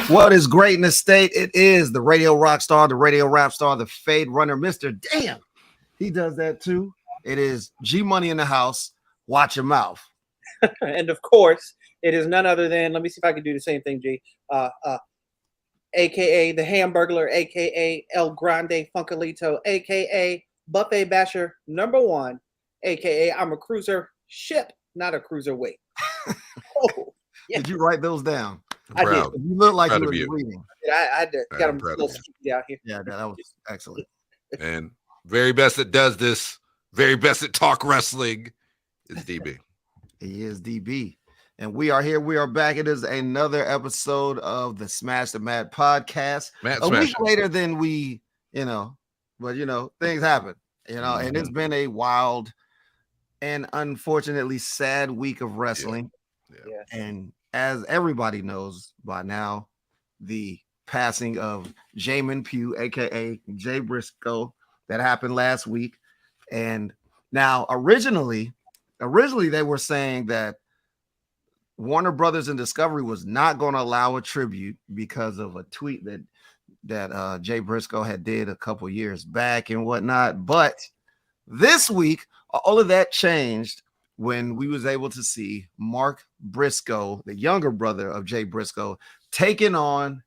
What is great in the state? It is the radio rock star, the radio rap star, the fade runner, Mr. Damn. He does that too. It is G Money in the house. Watch your mouth. And of course, it is none other than, let me see if I can do the same thing, G. AKA the Hamburglar, AKA El Grande Funkalito, AKA Buffet Basher #1, AKA I'm a cruiser ship, not a cruiserweight. Oh, yeah. Did you write those down? I did. You look like you were reading. I did. Got them a little sticky out here. Yeah, that was excellent. And very best that does this, very best at talk wrestling is DB. He is DB. And we are here. We are back. It is another episode of the Smash the Mat podcast. A week later than we, but things happen, and it's been a wild and unfortunately sad week of wrestling. Yeah. And as everybody knows by now, the passing of Jamin Pugh, aka Jay Briscoe, that happened last week. And now originally they were saying that Warner Brothers and Discovery was not going to allow a tribute because of a tweet that Jay Briscoe had did a couple years back and whatnot. But this week, all of that changed when we was able to see Mark Briscoe, the younger brother of Jay Briscoe, taking on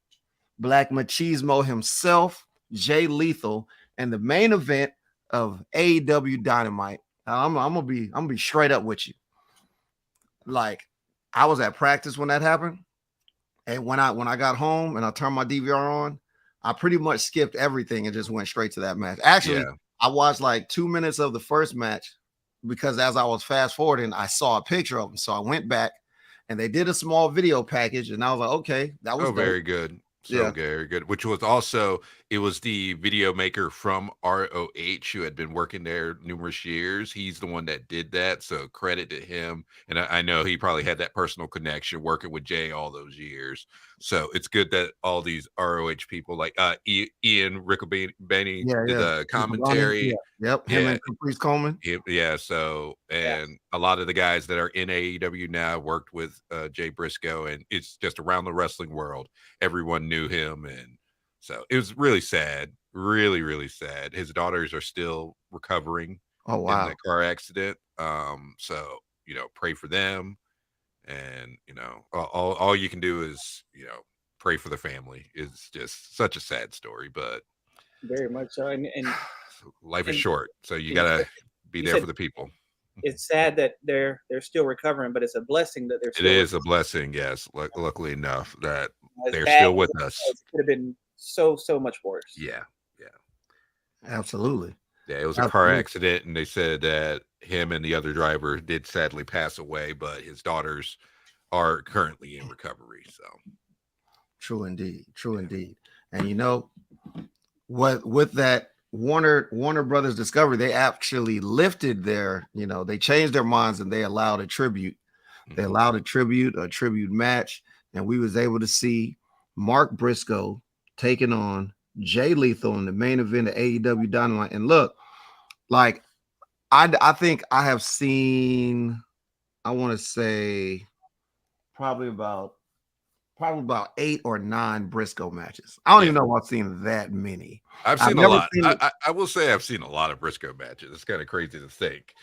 Black Machismo himself, Jay Lethal, and the main event of AEW Dynamite. I'm gonna be straight up with you. Like, I was at practice when that happened, and when I got home and I turned my DVR on, I pretty much skipped everything and just went straight to that match. Actually, I watched like 2 minutes of the first match because as I was fast forwarding, I saw a picture of them. So I went back and they did a small video package, and I was like, okay, that was very good. Very good. Which was also, it was the video maker from ROH who had been working there numerous years. He's the one that did that, so credit to him. And I know he probably had that personal connection working with Jay all those years. So it's good that all these ROH people like Ian Riccobeni did the commentary. Him and Caprice Coleman. So a lot of the guys that are in AEW now worked with Jay Briscoe, and it's just around the wrestling world. Everyone knew him, and so it was really sad, really, really sad. His daughters are still recovering in that car accident. So pray for them, and all you can do is pray for the family. It's just such a sad story, but very much so. And life is short, so you gotta be there for the people. It's sad that they're still recovering, but it's a blessing that they're still recovering. Is a blessing, yes. Luckily enough that they're still with us. It could have been so much worse. Yeah. Absolutely. Yeah, it was a car accident, and they said that him and the other driver did sadly pass away, but his daughters are currently in recovery. So true indeed. And what with that Warner Brothers Discovery, they actually lifted their, they changed their minds and they allowed a tribute. They allowed a tribute match, and we was able to see Mark Briscoe taking on Jay Lethal in the main event of AEW Dynamite. And look, like I think I have seen, I want to say probably about 8 or 9 Briscoe matches. I don't even know if I've seen that many. I've seen a lot. I will say I've seen a lot of Briscoe matches. It's kind of crazy to think,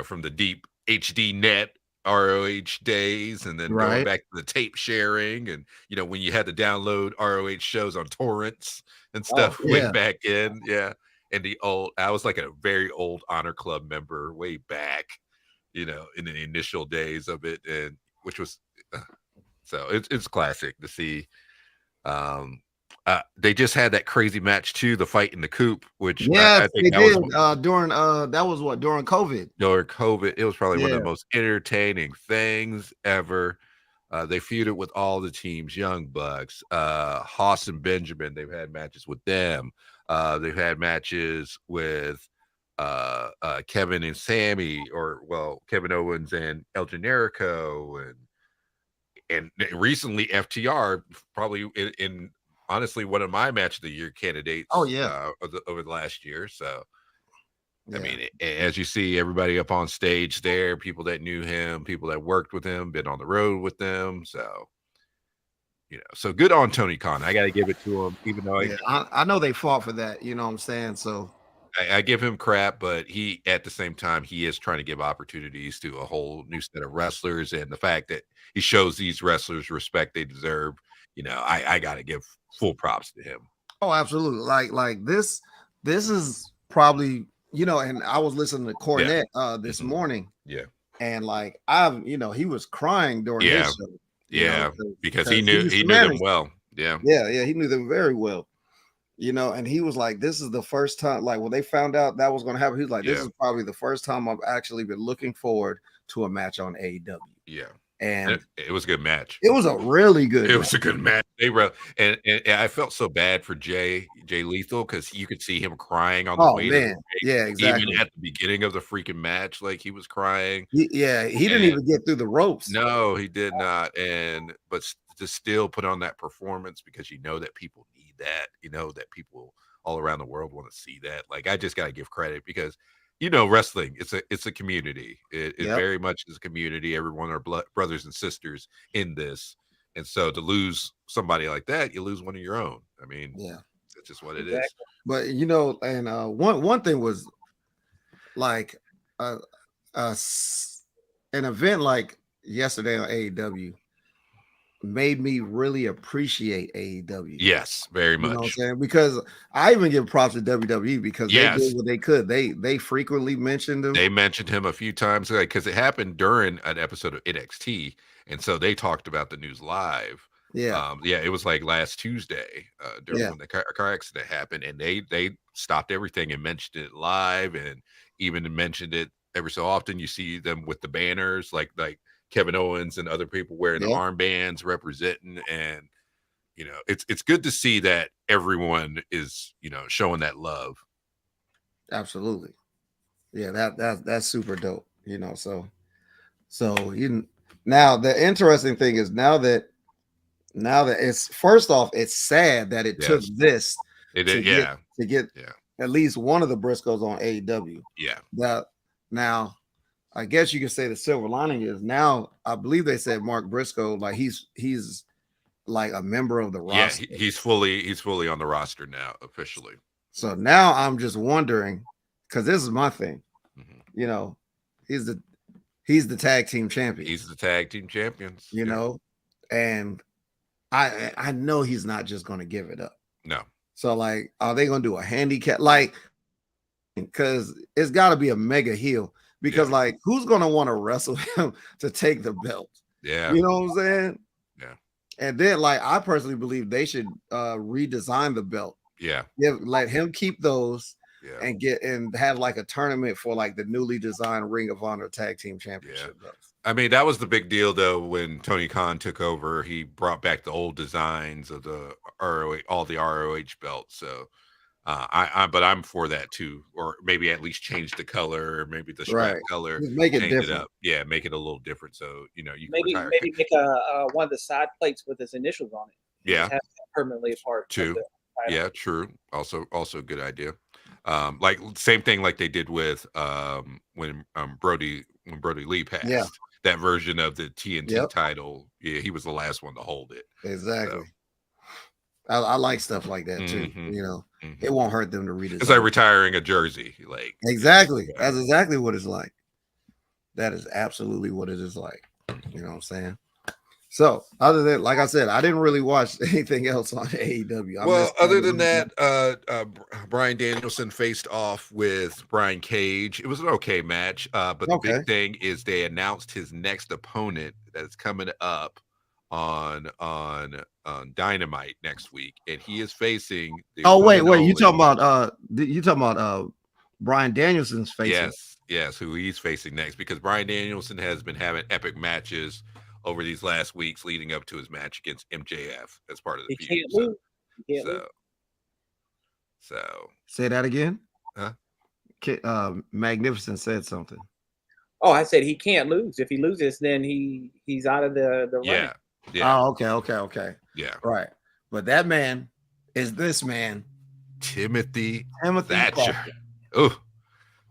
from the deep HD net ROH days, and then going back to the tape sharing, and when you had to download ROH shows on torrents and stuff way back in. And I was like a very old Honor Club member way back, in the initial days of it, and which was so it's classic to see. They just had that crazy match too, the fight in the coop, which I think they did during during COVID. During COVID, it was probably one of the most entertaining things ever. They feuded with all the teams, Young Bucks, Haas and Benjamin. They've had matches with them. They've had matches with Kevin and Sammy, or Kevin Owens and El Generico, and recently FTR, probably in honestly one of my match of the year candidates. Oh yeah, over the last year. So yeah. I mean, as you see everybody up on stage there, people that knew him, people that worked with him, been on the road with them. So, so good on Tony Khan. I got to give it to him, even though I know they fought for that. You know what I'm saying? So I give him crap, but he, at the same time, he is trying to give opportunities to a whole new set of wrestlers. And the fact that he shows these wrestlers respect they deserve, I got to give full props to him. Oh, absolutely. Like this is probably, and I was listening to Cornette this morning. Yeah. And like he was crying during his show. Yeah, because he knew them well. Yeah. Yeah, he knew them very well. And he was like, this is the first time, like when they found out that was going to happen, he was like, this is probably the first time I've actually been looking forward to a match on AEW. Yeah. And it was a good match. It was a really good. It was a good match. They were, and I felt so bad for Jay Lethal, because you could see him crying on the way. Man. Yeah, exactly. Even at the beginning of the freaking match, like he was crying. He didn't even get through the ropes. No, he did not. But to still put on that performance, because that people need that. That people all around the world want to see that. Like, I just got to give credit, because wrestling, it's a community. It very much is a community. Everyone are brothers and sisters in this. And so to lose somebody like that, you lose one of your own. I mean, that's just what it is. But and one thing was like an event like yesterday on AEW made me really appreciate AEW. Yes, very much. You know what I'm saying? Because I even give props to WWE, because they did what they could. They frequently mentioned him. They mentioned him a few times, because it happened during an episode of NXT, and so they talked about the news live. It was like last Tuesday during when the car accident happened, and they stopped everything and mentioned it live, and even mentioned it every so often. You see them with the banners, like Kevin Owens and other people wearing the armbands representing, and it's good to see that everyone is showing that love. Absolutely. Yeah, that's super dope. So now the interesting thing is now that it's, first off, it's sad that it took this to get at least one of the Briscoes on AEW. Yeah. Now I guess you could say the silver lining is now I believe they said Mark Briscoe, like he's like a member of the roster. Yeah, he's fully on the roster now, officially. So now I'm just wondering, because this is my thing. He's the tag team champion. He's the tag team champions. And I know he's not just going to give it up. No. So like, are they going to do a handicap? Like, because it's got to be a mega heel. Because like, who's going to want to wrestle him to take the belt? Yeah. You know what I'm saying? Yeah. And then like, I personally believe they should redesign the belt. Yeah. Let him keep those and have like a tournament for like the newly designed Ring of Honor Tag Team Championship belts. I mean, that was the big deal though. When Tony Khan took over, he brought back the old designs of the all the ROH belts. So but I'm for that too, or maybe at least change the color, or maybe the strap color, just make it different. It up. Yeah, make it a little different. So you maybe make a one of the side plates with his initials on it. Yeah, have that permanently a part. Too. Yeah, true. Also a good idea. Like same thing like they did with when Brody Lee passed. Yeah. That version of the TNT title. Yeah, he was the last one to hold it. Exactly. So. I like stuff like that too. It won't hurt them to read it. It's like retiring a jersey. Like exactly. That's exactly what it's like. That is absolutely what it is like. You know what I'm saying? So other than, like I said, I didn't really watch anything else on AEW. Well, other than that, Bryan Danielson faced off with Brian Cage. It was an okay match. But the big thing is they announced his next opponent that's coming up on Dynamite next week, and he is facing wait, you talking about Bryan Danielson's facing? Yes, who he's facing next, because Bryan Danielson has been having epic matches over these last weeks leading up to his match against MJF as part of the feud. So say that again. Huh? Magnificent said something. Oh, I said he can't lose. If he loses, then he's out of the running. Yeah. Oh, okay. Yeah. Right. But that man is this man, Timothy Thatcher. Thatcher. Oh,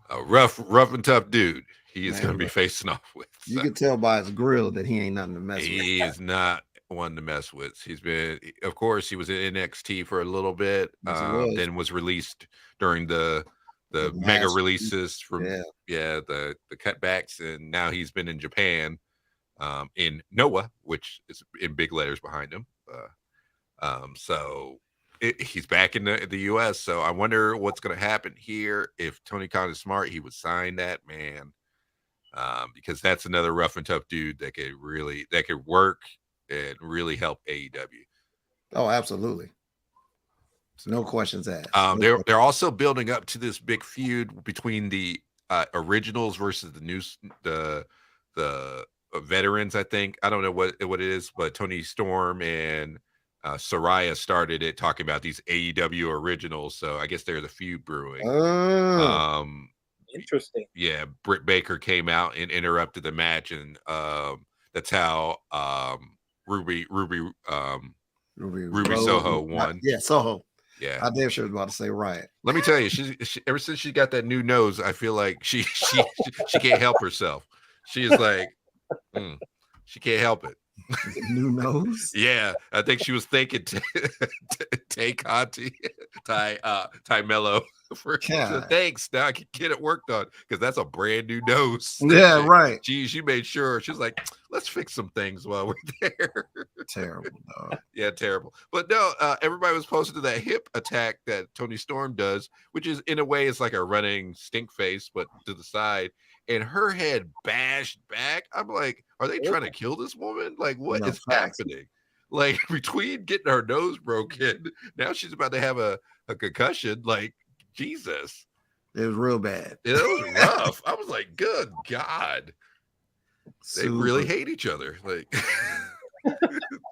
a rough and tough dude. He is going to be facing off with. So. You can tell by his grill that he ain't nothing to mess with. He is not one to mess with. He's been, of course, he was in NXT for a little bit, then was released during the mega releases from the cutbacks, and now he's been in Japan, in Noah, which is in big letters behind him. So he's back in the US. So I wonder what's going to happen here. If Tony Khan is smart, he would sign that man, because that's another rough and tough dude that could work and really help AEW. Oh, absolutely. No questions asked. They're also building up to this big feud between the originals versus the veterans. I think, I don't know what it is, but Tony Storm and Saraya started it, talking about these AEW originals. So I guess they're the feud brewing. Interesting. Yeah, Britt Baker came out and interrupted the match, and that's how Ruby Soho won. Yeah, Soho. Yeah, I damn sure was about to say Riot. Let me tell you, she ever since she got that new nose, I feel like she can't help herself. She is like, she can't help it. New nose? Yeah, I think she was thinking Tay Conti, Ty Mello. Thanks. Now I can get it worked on, because that's a brand new nose. Yeah, right. She made sure. She's like, let's fix some things while we're there. Terrible, dog. Yeah, terrible. But no, everybody was posted to that hip attack that Tony Storm does, which is, in a way, it's like a running stink face, but to the side, and her head bashed back. I'm like, are they trying to kill this woman? Like, what is happening? Like, between getting her nose broken, now she's about to have a concussion. Like, Jesus. It was real bad. It was rough. I was like, good God. They really hate each other. Like,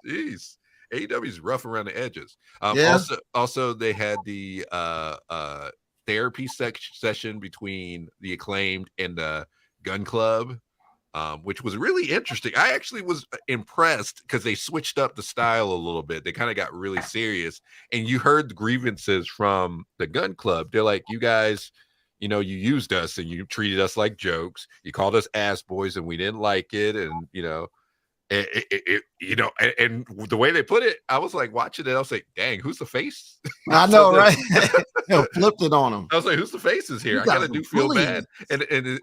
jeez. AEW's rough around the edges. Also, they had the therapy session between the Acclaimed and the Gun Club, which was really interesting. I actually was impressed because they switched up the style a little bit. They kind of got really serious, and you heard the grievances from the Gun Club. They're like, you guys, you used us and you treated us like jokes. You called us ass boys and we didn't like it. And, and the way they put it, I was like watching it. I was like, dang, who's the face? I know, right? Flipped it on them. I was like, who's the faces here? I kind of do feel bad. And then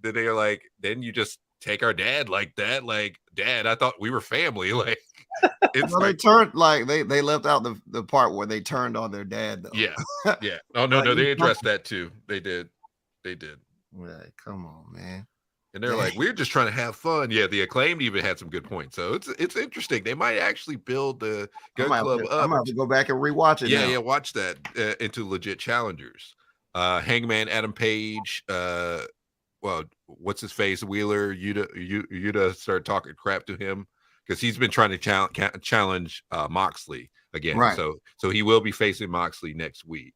they're like, then you just take our dad like that. Like, Dad, I thought we were family. Like, it's they turned, like, they left out the part where they turned on their dad, though. Yeah. Oh, no, they addressed that too. They did. Right, come on, man. And they're like, we're just trying to have fun. Yeah, the Acclaimed even had some good points. So it's interesting. They might actually build the Gun Club up. I'm going to go back and rewatch it. Yeah, watch that into legit challengers. Hangman Adam Page, what's his face? Wheeler, Yuta started talking crap to him because he's been trying to challenge Moxley again. Right. So he will be facing Moxley next week.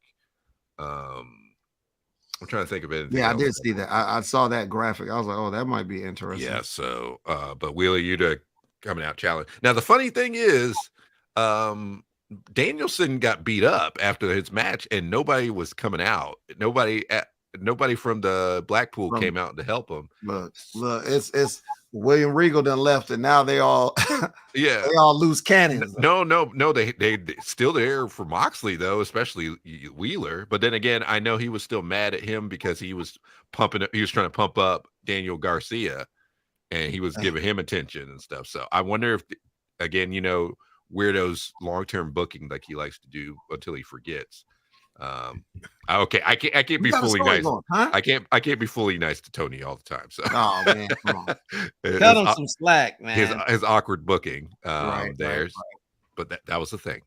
I'm trying to think of it. Yeah, I did see that. I saw that graphic. I was like, oh, that might be interesting. Yeah, so but Wheeler Yuta coming out challenge. Now the funny thing is, Danielson got beat up after his match and nobody was coming out. Nobody from the Blackpool came out to help him. Look, it's William Regal done left, and now they all they all loose cannons. No, they still there for Moxley though, especially Wheeler. But then again, I know he was still mad at him because he was trying to pump up Daniel Garcia, and he was giving him attention and stuff. So I wonder if, again, Weirdo's long-term booking like he likes to do until he forgets. Okay, I can't be fully nice. Huh? I can't be fully nice to Tony all the time. So oh man, come on. Cut him some slack, man. His awkward booking Right. But that was the thing.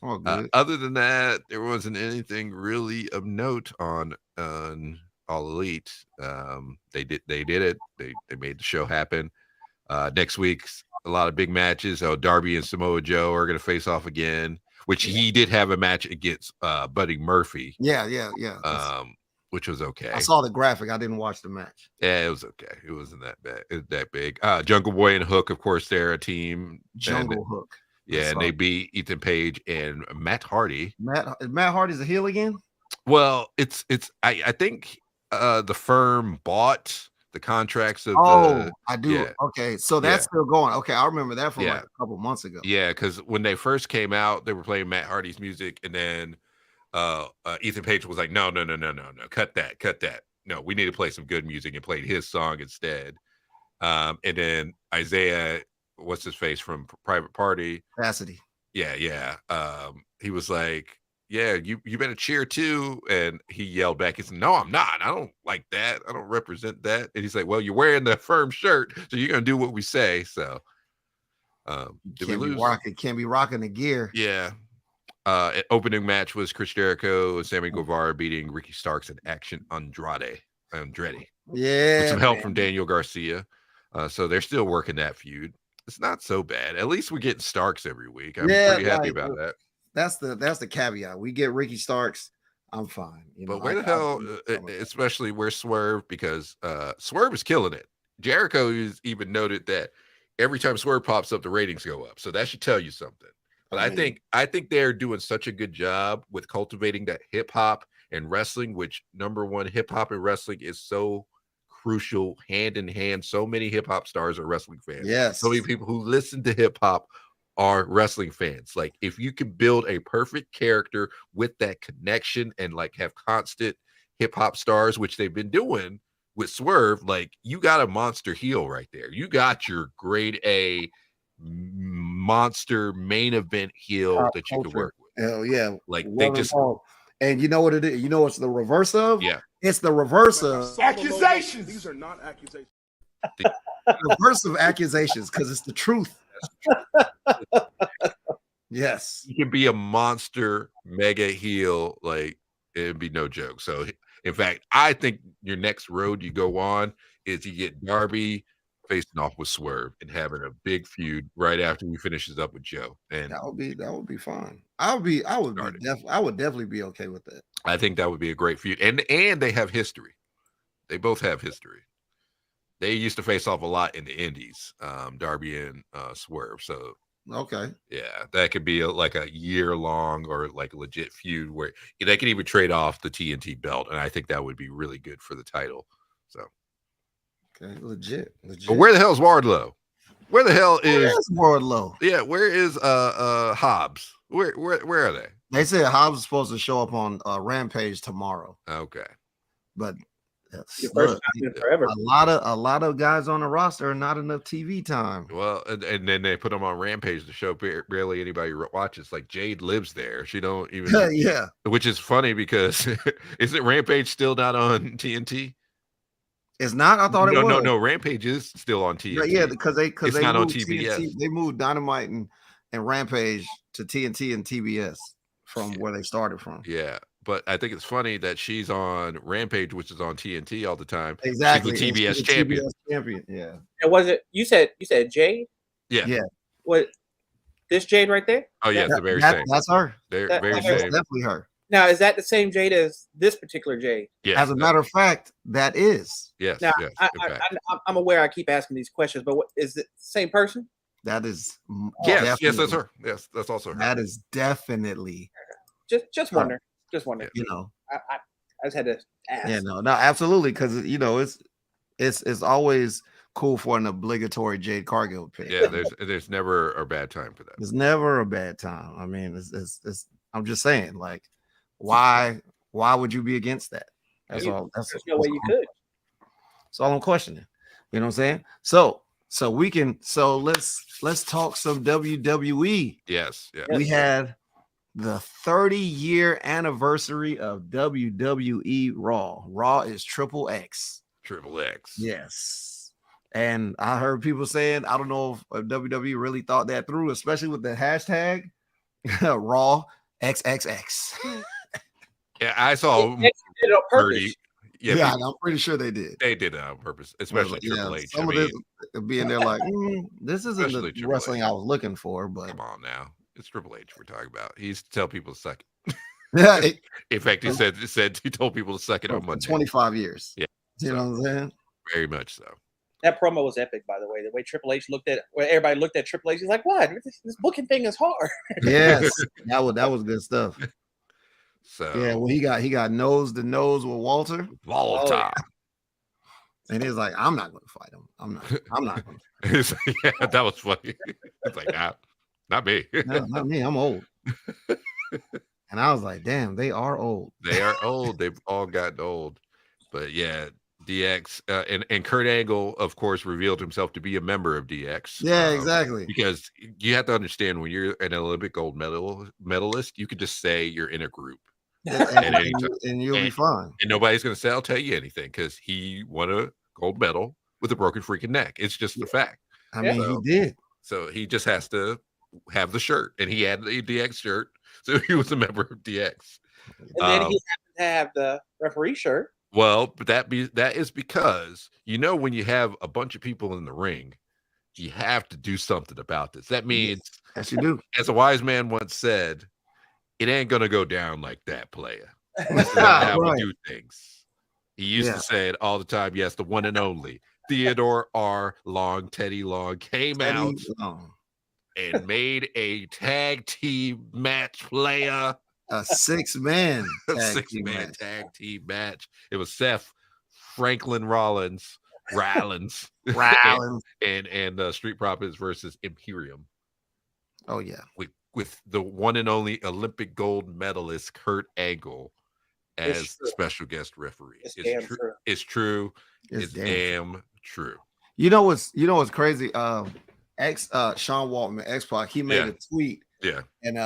Oh, good. Other than that, there wasn't anything really of note on All Elite. They did it. They made the show happen. Next week's a lot of big matches. Darby and Samoa Joe are going to face off again, which he did have a match against Buddy Murphy. Yeah. which was okay. I saw the graphic. I didn't watch the match. Yeah, it was okay. It wasn't that bad. It was that big. Jungle Boy and Hook, of course, they're a team. Jungle Hook. Yeah, and they beat Ethan Page and Matt Hardy. Matt Hardy's a heel again? Well, I think the firm bought the contracts of I do. Yeah. Okay, so that's still going. Okay, I remember that from like a couple months ago. Yeah, because when they first came out, they were playing Matt Hardy's music, and then Ethan Page was like, no, cut that. No, we need to play some good music, and played his song instead. And then Isaiah, what's his face from Private Party? Cassidy. Yeah. He was like, yeah, you better cheer too. And he yelled back, he said, no, I'm not. I don't like that. I don't represent that. And he's like, well, you're wearing the firm shirt, so you're gonna do what we say. So did we lose? Can't be rocking the gear. Yeah. Opening match was Chris Jericho and Sammy Guevara beating Ricky Starks and Action Andrade. Yeah. With some help from Daniel Garcia. So they're still working that feud. It's not so bad. At least we're getting Starks every week. I'm pretty happy about that. That's the caveat. We get Ricky Starks, I'm fine. But where the hell, especially where Swerve, because Swerve is killing it. Jericho has even noted that every time Swerve pops up, the ratings go up. So that should tell you something. But I think they're doing such a good job with cultivating that hip hop and wrestling, which number one, hip hop and wrestling is so crucial, hand in hand. So many hip hop stars are wrestling fans. Yes. So many people who listen to hip hop are wrestling fans. Like, if you can build a perfect character with that connection and like have constant hip hop stars, which they've been doing with Swerve, like, you got a monster heel right there. You got your grade A monster main event heel that you can work with. Hell yeah. Like, they just, and you know what it is? You know what's the reverse of? Yeah. It's the reverse of accusations. These are not accusations. The reverse of accusations, because it's the truth. Yes. You can be a monster mega heel, like, it'd be no joke. So in fact, I think your next road you go on is you get Darby facing off with Swerve and having a big feud right after he finishes up with Joe. And that would be fine. I would definitely be okay with that. I think that would be a great feud. And they have history. They both have history. They used to face off a lot in the indies, Darby and Swerve. So okay, yeah, that could be like a year long or like a legit feud where they could even trade off the TNT belt, and I think that would be really good for the title. So okay, legit. But where the hell is Wardlow? Where the hell is Wardlow? Yeah, where is Hobbs? Where are they? They said Hobbs is supposed to show up on Rampage tomorrow. Okay, but look, a lot of guys on the roster are not enough TV time. Well, and then they put them on Rampage to show barely anybody watches. Like, Jade lives there. She don't even yeah. Which is funny because isn't Rampage still not on TNT? It's not. I thought it was. No. Rampage is still on TNT. Yeah, because they not on TBS. TNT, they moved Dynamite and Rampage to TNT and TBS from where they started from. Yeah. But I think it's funny that she's on Rampage, which is on TNT all the time. Exactly. She's the TBS champion. Yeah. And was it you said Jade? Yeah. Yeah. What, this Jade right there? Oh yeah, it's the very same. That's her. Very that's same. Definitely her. Now, is that the same Jade as this particular Jade? Yeah. As a matter of fact, that is. Yes. Now, yes. I'm aware I keep asking these questions, but what is it? The same person? That is. Yes, that's her. Yes, that's also her. That is definitely. Just wonder. Just wonder. You know. I just had to ask. Yeah, no, absolutely, because it's always cool for an obligatory Jade Cargill pick. Yeah, there's never a bad time for that. There's never a bad time. I mean, it's I'm just saying, like, why would you be against that? That's all. There's no way you could. That's all I'm questioning. You know what I'm saying? So let's talk some WWE. Yes. Yeah. We had the 30-year anniversary of WWE Raw. Raw is Triple X. Triple X. Yes. And I heard people saying, I don't know if WWE really thought that through, especially with the hashtag Raw XXX. Yeah, I saw They did it on purpose. Yeah, I'm pretty sure they did. They did it on purpose, especially Triple H. Some of this being there like, this isn't the wrestling I was looking for, but come on now. It's Triple H we're talking about. He used to tell people to suck it. Yeah, In fact, he said he told people to suck it on for Monday. 25 years. Yeah, you know what I'm saying? Very much so. That promo was epic, by the way. The way Triple H looked at, where everybody looked at Triple H, he's like, "What? This booking thing is hard." Yes, that was good stuff. So Yeah, well, he got nose to nose with Walter, Volta. and he's like, "I'm not going to fight him. I'm not going to." Yeah, that was funny. It's like, not me. No, not me. I'm old. And I was like, "Damn, they are old. They are old. They've all gotten old." But yeah, DX and Kurt Angle, of course, revealed himself to be a member of DX. Yeah, exactly. Because you have to understand, when you're an Olympic gold medalist, you could just say you're in a group. And you'll be fine. And nobody's going to say, I'll tell you anything, because he won a gold medal with a broken freaking neck. It's just the fact. I mean, he did. So he just has to have the shirt, and he had the DX shirt. So he was a member of DX. And then he happened to have the referee shirt. Well, but that is because, when you have a bunch of people in the ring, you have to do something about this. That means, yes, you do. As a wise man once said, it ain't gonna go down like that, player. This is not how we do things. He used to say it all the time. Yes, the one and only Theodore R. Long, Teddy Long came out and made a tag team match, player. A 6-man tag team match. It was Seth Franklin Rollins, and Street Profits versus Imperium. Oh yeah, with the one and only Olympic gold medalist Kurt Angle as special guest referee. It's true. It's true. It's damn true. You know what's crazy? Sean Waltman, X-Pac, he made a tweet. Yeah. And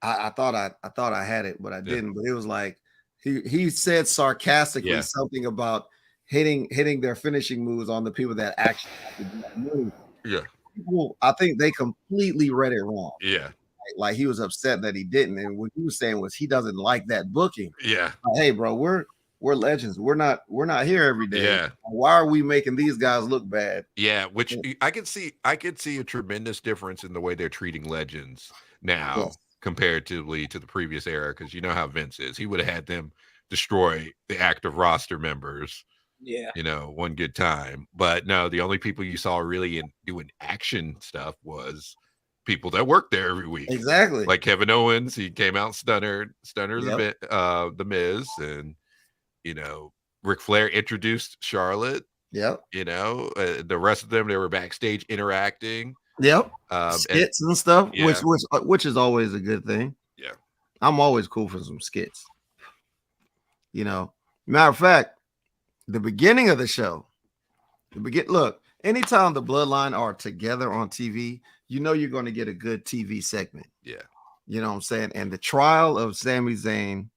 I thought I had it, but I didn't. But it was like he said sarcastically something about hitting their finishing moves on the people that actually have to do that move. Yeah. People, I think they completely read it wrong. Yeah. Like he was upset that he didn't. And what he was saying was he doesn't like that booking. Yeah. Like, hey, bro, we're legends. We're not here every day. Yeah. Why are we making these guys look bad? Yeah, which I could see a tremendous difference in the way they're treating legends now comparatively to the previous era, because you know how Vince is. He would have had them destroy the active roster members. Yeah. One good time. But no, the only people you saw really doing action stuff was people that worked there every week. Exactly. Like Kevin Owens, he came out stunner the Miz, and Ric Flair introduced Charlotte. Yep. The rest of them, they were backstage interacting. Yep. Skits and stuff, which is always a good thing. Yeah. I'm always cool for some skits. Matter of fact, the beginning of the show, look, anytime the Bloodline are together on TV, you're going to get a good TV segment. Yeah. You know what I'm saying? And the trial of Sami Zayn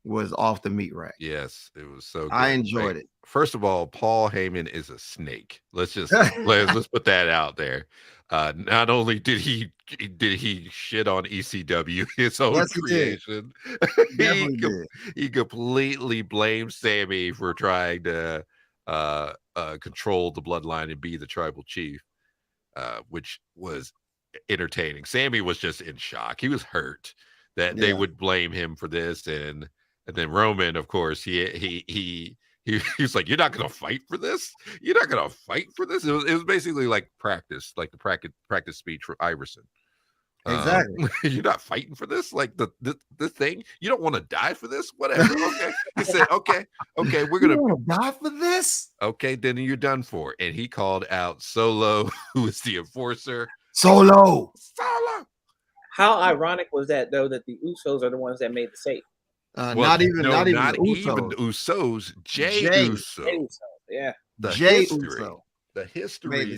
was off the meat rack. Yes, it was so good. I enjoyed it. First of all, Paul Heyman is a snake. Let's put that out there. Not only did he shit on ECW, his own creation, he completely blamed Sammy for trying to control the Bloodline and be the tribal chief, which was entertaining. Sammy was just in shock. He was hurt that they would blame him for this, and then Roman, of course, he was like, "You're not gonna fight for this. You're not gonna fight for this." It was basically like practice, like the practice speech for Iverson. Exactly. You're not fighting for this, like the thing. You don't want to die for this. Whatever. Okay. He said, "Okay, we're gonna die for this." Okay, then you're done for. And he called out Solo, who is the enforcer. Solo. How ironic was that, though, that the Usos are the ones that made the save? Not even the Usos. Jay Uso. Yeah. The history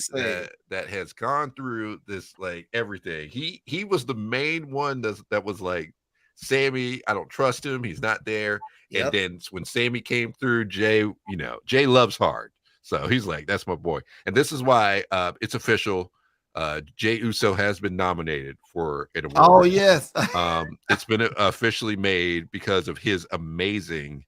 that has gone through this, like everything. He was the main one that was like, Sammy, I don't trust him. He's not there. Yep. And then when Sammy came through, Jay loves hard. So he's like, that's my boy. And this is why it's official. Jay Uso has been nominated for an award. Oh yes. It's been officially made because of his amazing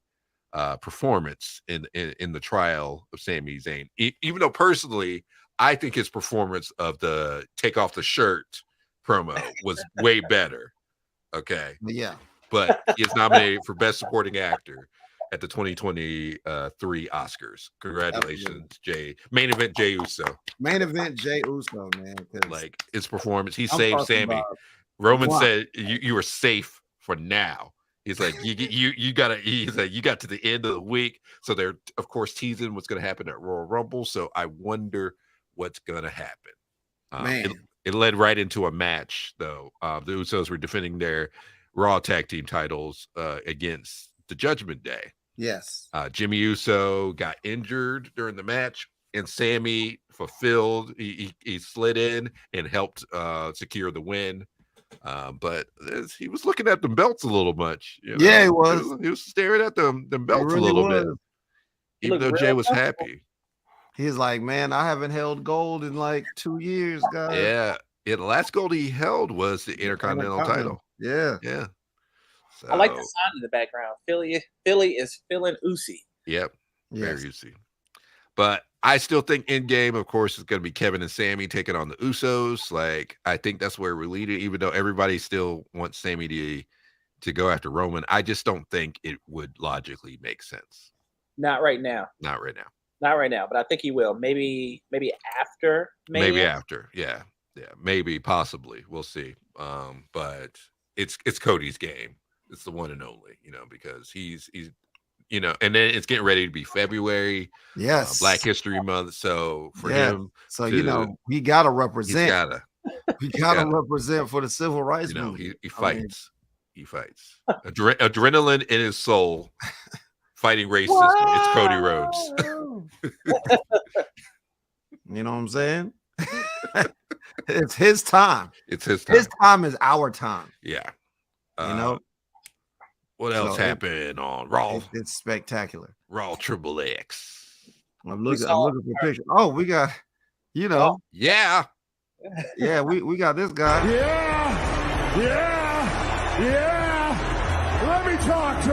performance in the trial of Sami Zayn. Even though personally, I think his performance of the take off the shirt promo was way better. Okay. Yeah. but he is nominated for Best Supporting Actor at the 2023 Oscars. Congratulations, Jay. Main event, Jay Uso. Main event, Jay Uso, man. Like his performance, he I'm saved talking Sammy. about Roman what? said, "You are safe for now." He's like, you gotta. He's like, you got to the end of the week, so they're of course teasing what's gonna happen at Royal Rumble. So I wonder what's gonna happen. Man. It led right into a match though. The Usos were defending their Raw Tag Team titles against the Judgment Day. Yes. Jimmy Uso got injured during the match, and Sammy fulfilled. He slid in and helped secure the win. But he was looking at the belts a little much. You know? Yeah, he was. He was staring at them belts really a little was. bit. Even though Jay was happy. He's like, man, I haven't held gold in like 2 years, guys. Yeah. The last gold he held was the Intercontinental title. Yeah. Yeah. I like the sound in the background. Philly is feeling Usi. Yep. Yes. Very Usi. But I still think Endgame, of course, is going to be Kevin and Sammy taking on the Usos. Like, I think that's where we're leading, even though everybody still wants Sammy to go after Roman. I just don't think it would logically make sense. Not right now. Not right now. Not right now, but I think he will. Maybe after. Maybe after. Yeah. Maybe, possibly. We'll see. But it's Cody's game. It's the one and only, because he's and then it's getting ready to be February. Yes. Black History Month. So for him, so he gotta represent. He gotta represent for the civil rights movement. He fights. He fights. Adrenaline in his soul. Fighting racism. It's Cody Rhodes. You know what I'm saying? It's his time. It's his time. His time is our time. Yeah. What else happened on Raw? It's spectacular. Raw Triple X. I'm looking for pictures. Oh, we got, Yeah. Yeah, we got this guy. Yeah. Let me talk to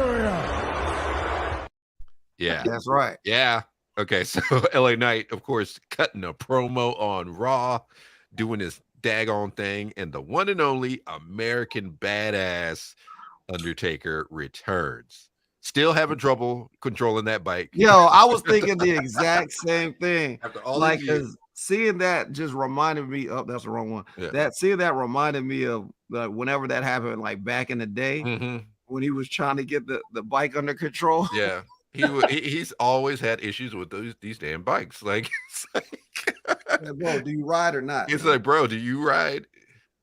you. Yeah. That's right. Yeah. Okay, so LA Knight, of course, cutting a promo on Raw, doing his daggone thing, and the one and only American Badass Undertaker returns. Still having trouble controlling that bike. Yo, I was thinking the exact same thing. After all like, these years. seeing that just reminded me of, that's the wrong one. Yeah. Seeing that reminded me of whenever that happened, like back in the day, when he was trying to get the bike under control. Yeah. He's always had issues with these damn bikes. Like, it's like bro, do you ride or not? It's like, bro, do you ride?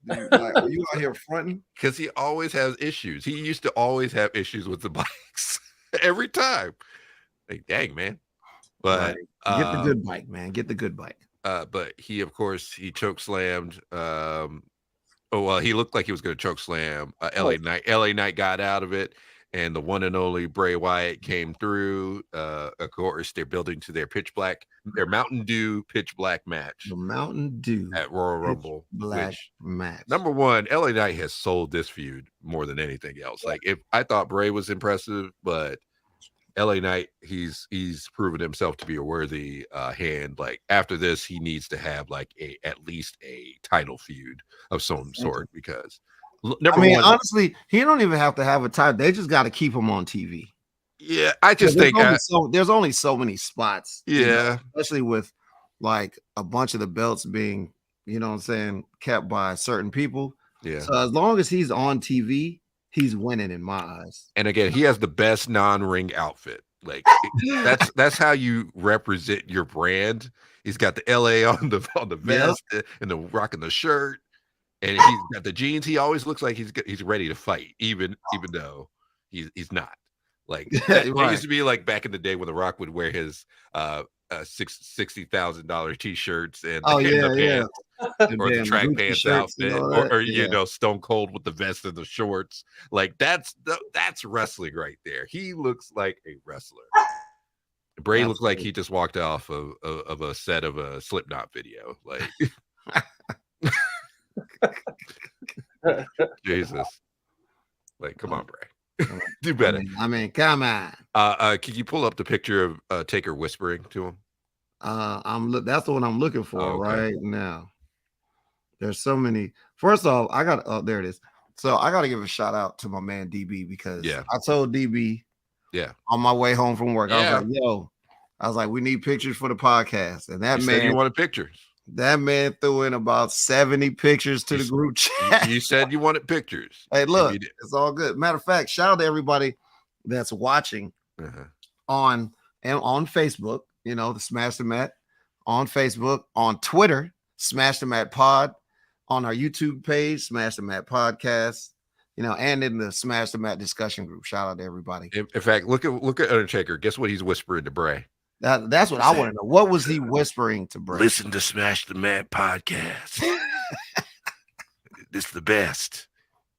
Are you out here fronting? Because he always has issues. He used to always have issues with the bikes every time. Like, dang, man. But get the good bike, man. Get the good bike. But he, of course, he choke slammed. He looked like he was going to choke slam LA Knight. LA Knight got out of it. And the one and only Bray Wyatt came through. Of course, they're building to their Mountain Dew pitch black match. The Mountain Dew at Royal Rumble black match. Number one, LA Knight has sold this feud more than anything else. Like, if I thought Bray was impressive, but LA Knight, he's proven himself to be a worthy hand. Like, after this, he needs to have like at least a title feud of some sort, because honestly, he don't even have to have a title. They just got to keep him on TV. Yeah, I just think there's only so many spots. Yeah, especially with like a bunch of the belts being, kept by certain people. Yeah. So as long as he's on TV, he's winning in my eyes. And again, he has the best non-ring outfit. Like, that's how you represent your brand. He's got the LA on the vest and the rocking the shirt. And he's got the jeans. He always looks like he's ready to fight, even though he's not. Like, it used to be like back in the day when The Rock would wear his $60,000 t-shirts and the pants, or the track pants outfit, or Stone Cold with the vest and the shorts. Like, that's wrestling right there. He looks like a wrestler. Bray looks like he just walked off of a set of a Slipknot video. Like. Jesus, like, come on, Bray, do better. Come on. Can you pull up the picture of Taker whispering to him? That's the one I'm looking for right now. There's so many. First off, there it is. So I got to give a shout out to my man DB because Yeah. I told DB on my way home from work, I was like, we need pictures for the podcast. And that said you wanted pictures. That man threw in about 70 pictures to the group chat. You said you wanted pictures. Hey, look, it's all good. Matter of fact, shout out to everybody that's watching on Facebook, you know, the Smash the Mat on Facebook, on Twitter, Smash the Mat Pod, on our YouTube page, Smash the Mat Podcast, you know, and in the Smash the Mat discussion group. Shout out to everybody. In fact, look at Undertaker. Guess what he's whispering to Bray? That's what I want to know. What was he whispering to Bray? Listen to Smash the Mat Podcast. This is the best.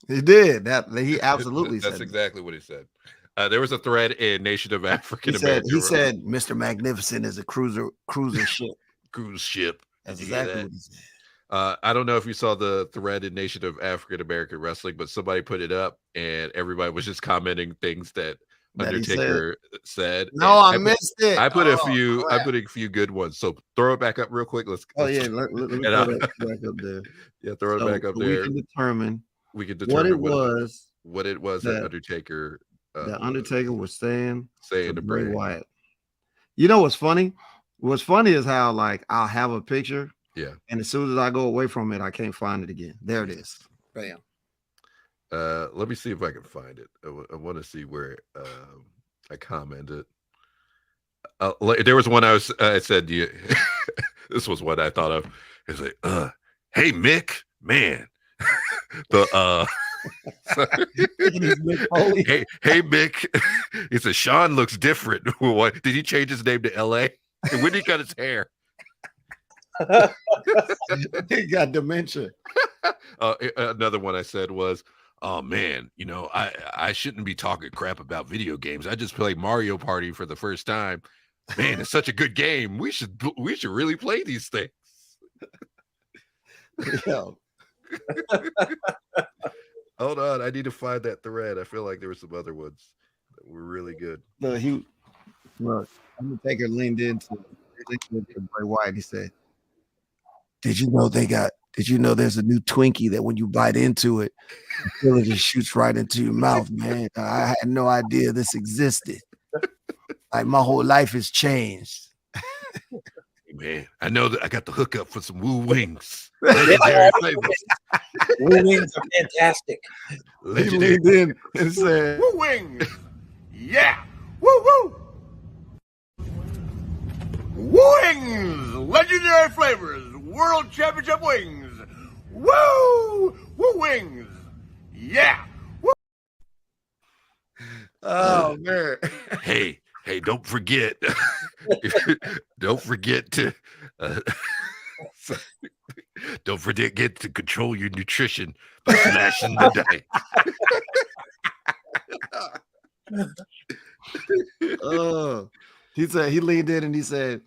He did. He absolutely said that's exactly what he said. There was a thread in Nation of African American. He said, Mr. Magnificent is a cruiser ship. Cruise ship. That's exactly what he said. I don't know if you saw the thread in Nation of African American Wrestling, but somebody put it up and everybody was just commenting things that Undertaker said. No, I missed it. I put a few good ones. So throw it back up real quick. Let's let me throw it back up there. Yeah, throw it back up there. We can determine what it was that Undertaker Undertaker was saying to Bray Wyatt. You know what's funny? What's funny is how like I'll have a picture, and as soon as I go away from it, I can't find it again. There it is. Bam. Let me see if I can find it. I want to see where I commented. There was one I said. This was what I thought of. It's like, hey Mick, man, hey Mick. He said Sean looks different. What did he change his name to LA? And when did he cut his hair? He got dementia. Another one I said was, oh man, you know, I shouldn't be talking crap about video games. I just played Mario Party for the first time. Man, it's such a good game. We should really play these things. Yo. Hold on, I need to find that thread. I feel like there were some other ones that were really good. Look, Undertaker leaned into Bray Wyatt. He said, Did you know there's a new Twinkie that when you bite into it, it just shoots right into your mouth, man? I had no idea this existed. Like my whole life has changed. Man, I know that I got the hookup for some Woo Wings. Legendary flavors. Woo Wings are fantastic. Legendary. He leaned in and said, Woo Wings. Yeah. Woo woo. Wings. Legendary flavors. World Championship wings. Woo! Woo Wings. Yeah. Woo. Oh man. Hey, don't forget. Don't forget to get to control your nutrition by smashing the dice. He said he leaned in and he said,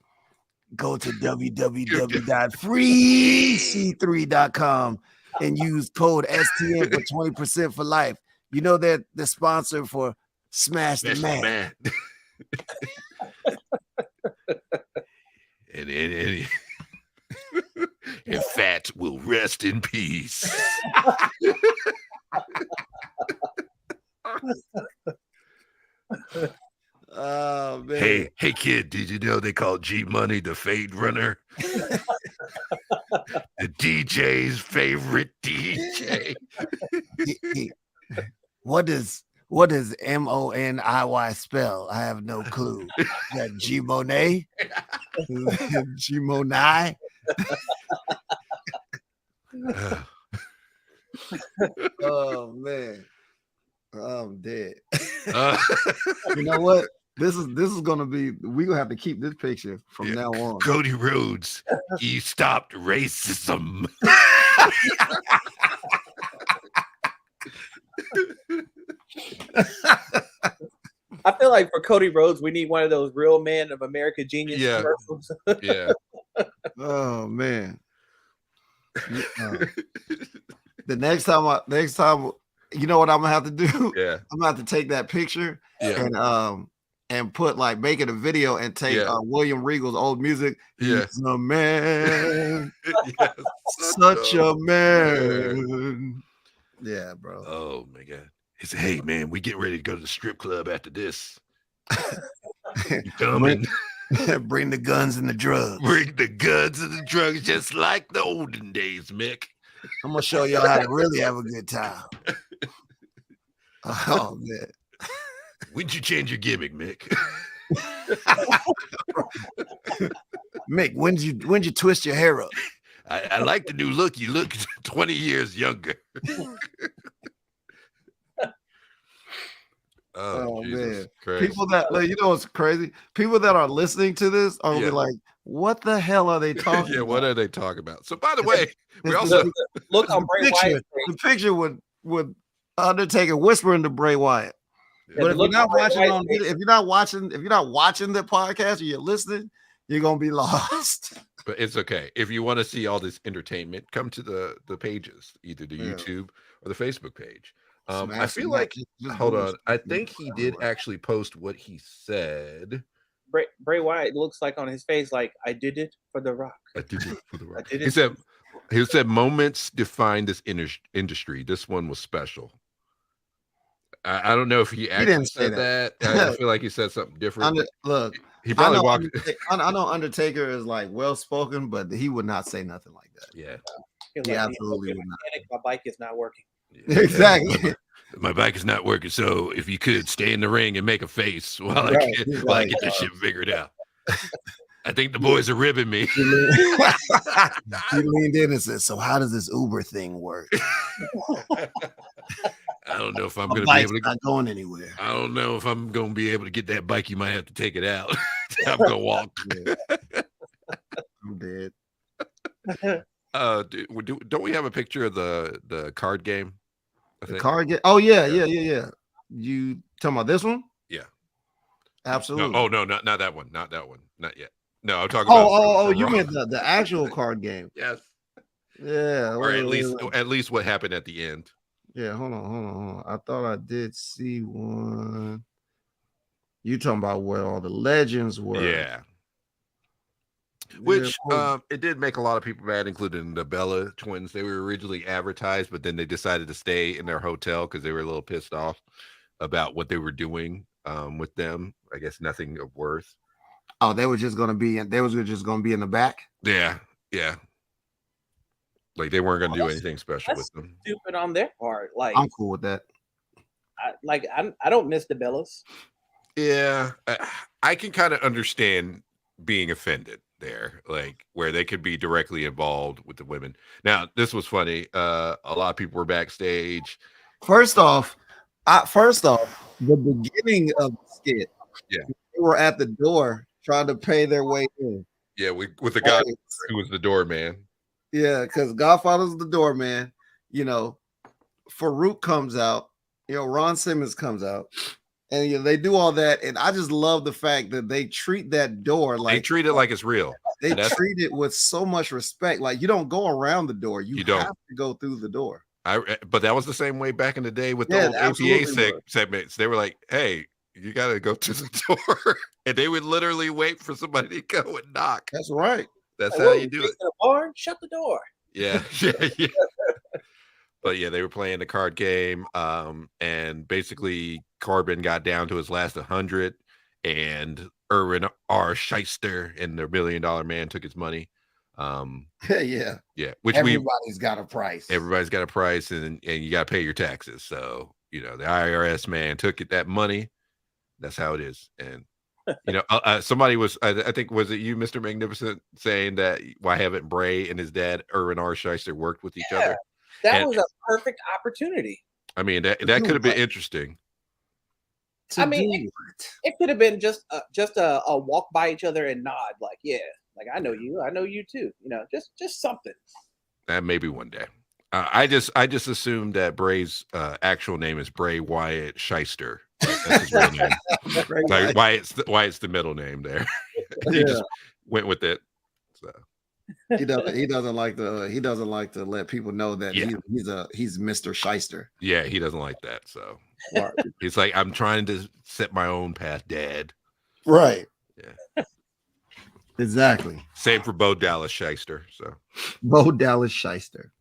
go to www.freec3.com and use code STM for 20% for life. You know that the sponsor for Smash the Man. and fat will rest in peace. Oh man. Hey kid, did you know they call G Money the Fade Runner? The DJ's favorite DJ. What does MONIY spell? I have no clue. Is that G Monet? G Monet? Oh man. I'm dead. You know what? This is gonna be. We're gonna have to keep this picture from now on. Cody Rhodes, he stopped racism. I feel like for Cody Rhodes, we need one of those Real Men of America Genius commercials. Yeah. Oh man. The next time, you know what I'm gonna have to do? Yeah. I'm gonna have to take that picture and put like make it a video and take William Regal's old music. Yeah. He's a man. Yes. Such a man. Yeah, bro. Oh my God. He said, "Hey man, we get ready to go to the strip club after this. You coming? Bring the guns and the drugs. Bring the guns and the drugs, just like the olden days, Mick. I'm gonna show y'all how to really have a good time." Oh man. When'd you change your gimmick, Mick? Mick, when'd you twist your hair up? I like the new look. You look 20 years younger. Oh Jesus man. Christ. People that you know what's crazy? People that are listening to this are gonna be like, what the hell are they talking Yeah, about? what are they talking about? So by the way, we It's also Look on Bray Wyatt's the page. picture would Undertaker whispering to Bray Wyatt. Yeah, But if you're look not on Bray watching Wyatt's on page. if you're not watching the podcast or you're listening, you're gonna be lost. but it's okay. If you want to see all this entertainment, come to the pages, either the Yeah. YouTube or the Facebook page. I Smash feel it, like just hold Google on. I it. think he did actually post what he said. Bray Wyatt looks like on his face like, I did it for The Rock. I did it for the Rock. did He said moments define this industry. This one was special. I don't know if he actually didn't say said that. I feel like he said something different. Look, He probably walked. I know Undertaker is like well spoken, but he would not say nothing like that. Yeah, He's He like, absolutely would not. My bike is not working. yeah. Exactly. My bike is not working, so if you could stay in the ring and make a face while I Right, get he's while I like, get this shit figured out. I think the boys are ribbing me. He leaned in and said, "So how does this Uber thing work? I don't know if I'm My going to be bike's able to. not going anywhere." I don't know if I'm going to be able to get that bike. You might have to take it out. I'm going to walk. I'm dead. Don't we have a picture of the card game? I The think. card game. Oh yeah. You talking about this one? Yeah. Absolutely. No, oh no, not that one. Not that one. Not yet. No, I'm talking about. Oh, you Raw. meant the actual card game. Yes. Yeah. Or at least what happened at the end. Yeah, hold on. I thought I did see one. You talking about where all the legends were? Yeah. Which it did make a lot of people mad, including the Bella twins. They were originally advertised, but then they decided to stay in their hotel because they were a little pissed off about what they were doing with them. I guess nothing of worth. Oh, they were just gonna be in. They was just gonna be in the back. Yeah. Like they weren't gonna do anything special with them. Stupid on their part. Like I'm cool with that. I don't miss the Bellas. Yeah, I can kind of understand being offended there, like where they could be directly involved with the women. Now, this was funny. A lot of people were backstage. First off, the beginning of the skit. Yeah, they were at the door trying to pay their way in. Yeah, with the guy who was the doorman. Yeah, because Godfather's the doorman. You know, Farouk comes out. You know, Ron Simmons comes out. And you know, they do all that, and I just love the fact that they treat that door like they treat it like it's real. They treat it with so much respect. Like you don't go around the door; you don't have to go through the door. But that was the same way back in the day with the old APA segments. They were like, "Hey, you got to go to the door," and they would literally wait for somebody to go and knock. That's right. That's how you do it. The barn, shut the door. Yeah. But yeah, they were playing the card game, and basically Corbin got down to his last 100, and Erwin R. Shyster and the $1 Million Man took his money. Yeah. Which everybody's got a price. Everybody's got a price, and you got to pay your taxes. So you know the IRS man took that money. That's how it is. And you know, somebody was, I think, was it you, Mr. Magnificent, saying that why haven't Bray and his dad Erwin R. Shyster worked with each other? That was a perfect opportunity. I mean, that could have been interesting. I mean, it could have been just a walk by each other and nod, like, yeah, like I know you too. You know, just something. Maybe one day. I just assumed that Bray's actual name is Bray Wyatt Shyster. That's his real name. Like Wyatt's the middle name there. He just went with it. So. He doesn't like to let people know that he's Mr. Shyster. Yeah, he doesn't like that. So he's like, I'm trying to set my own path, Dad. Right. Yeah. Exactly. Same for Bo Dallas Shyster. So Bo Dallas Shyster.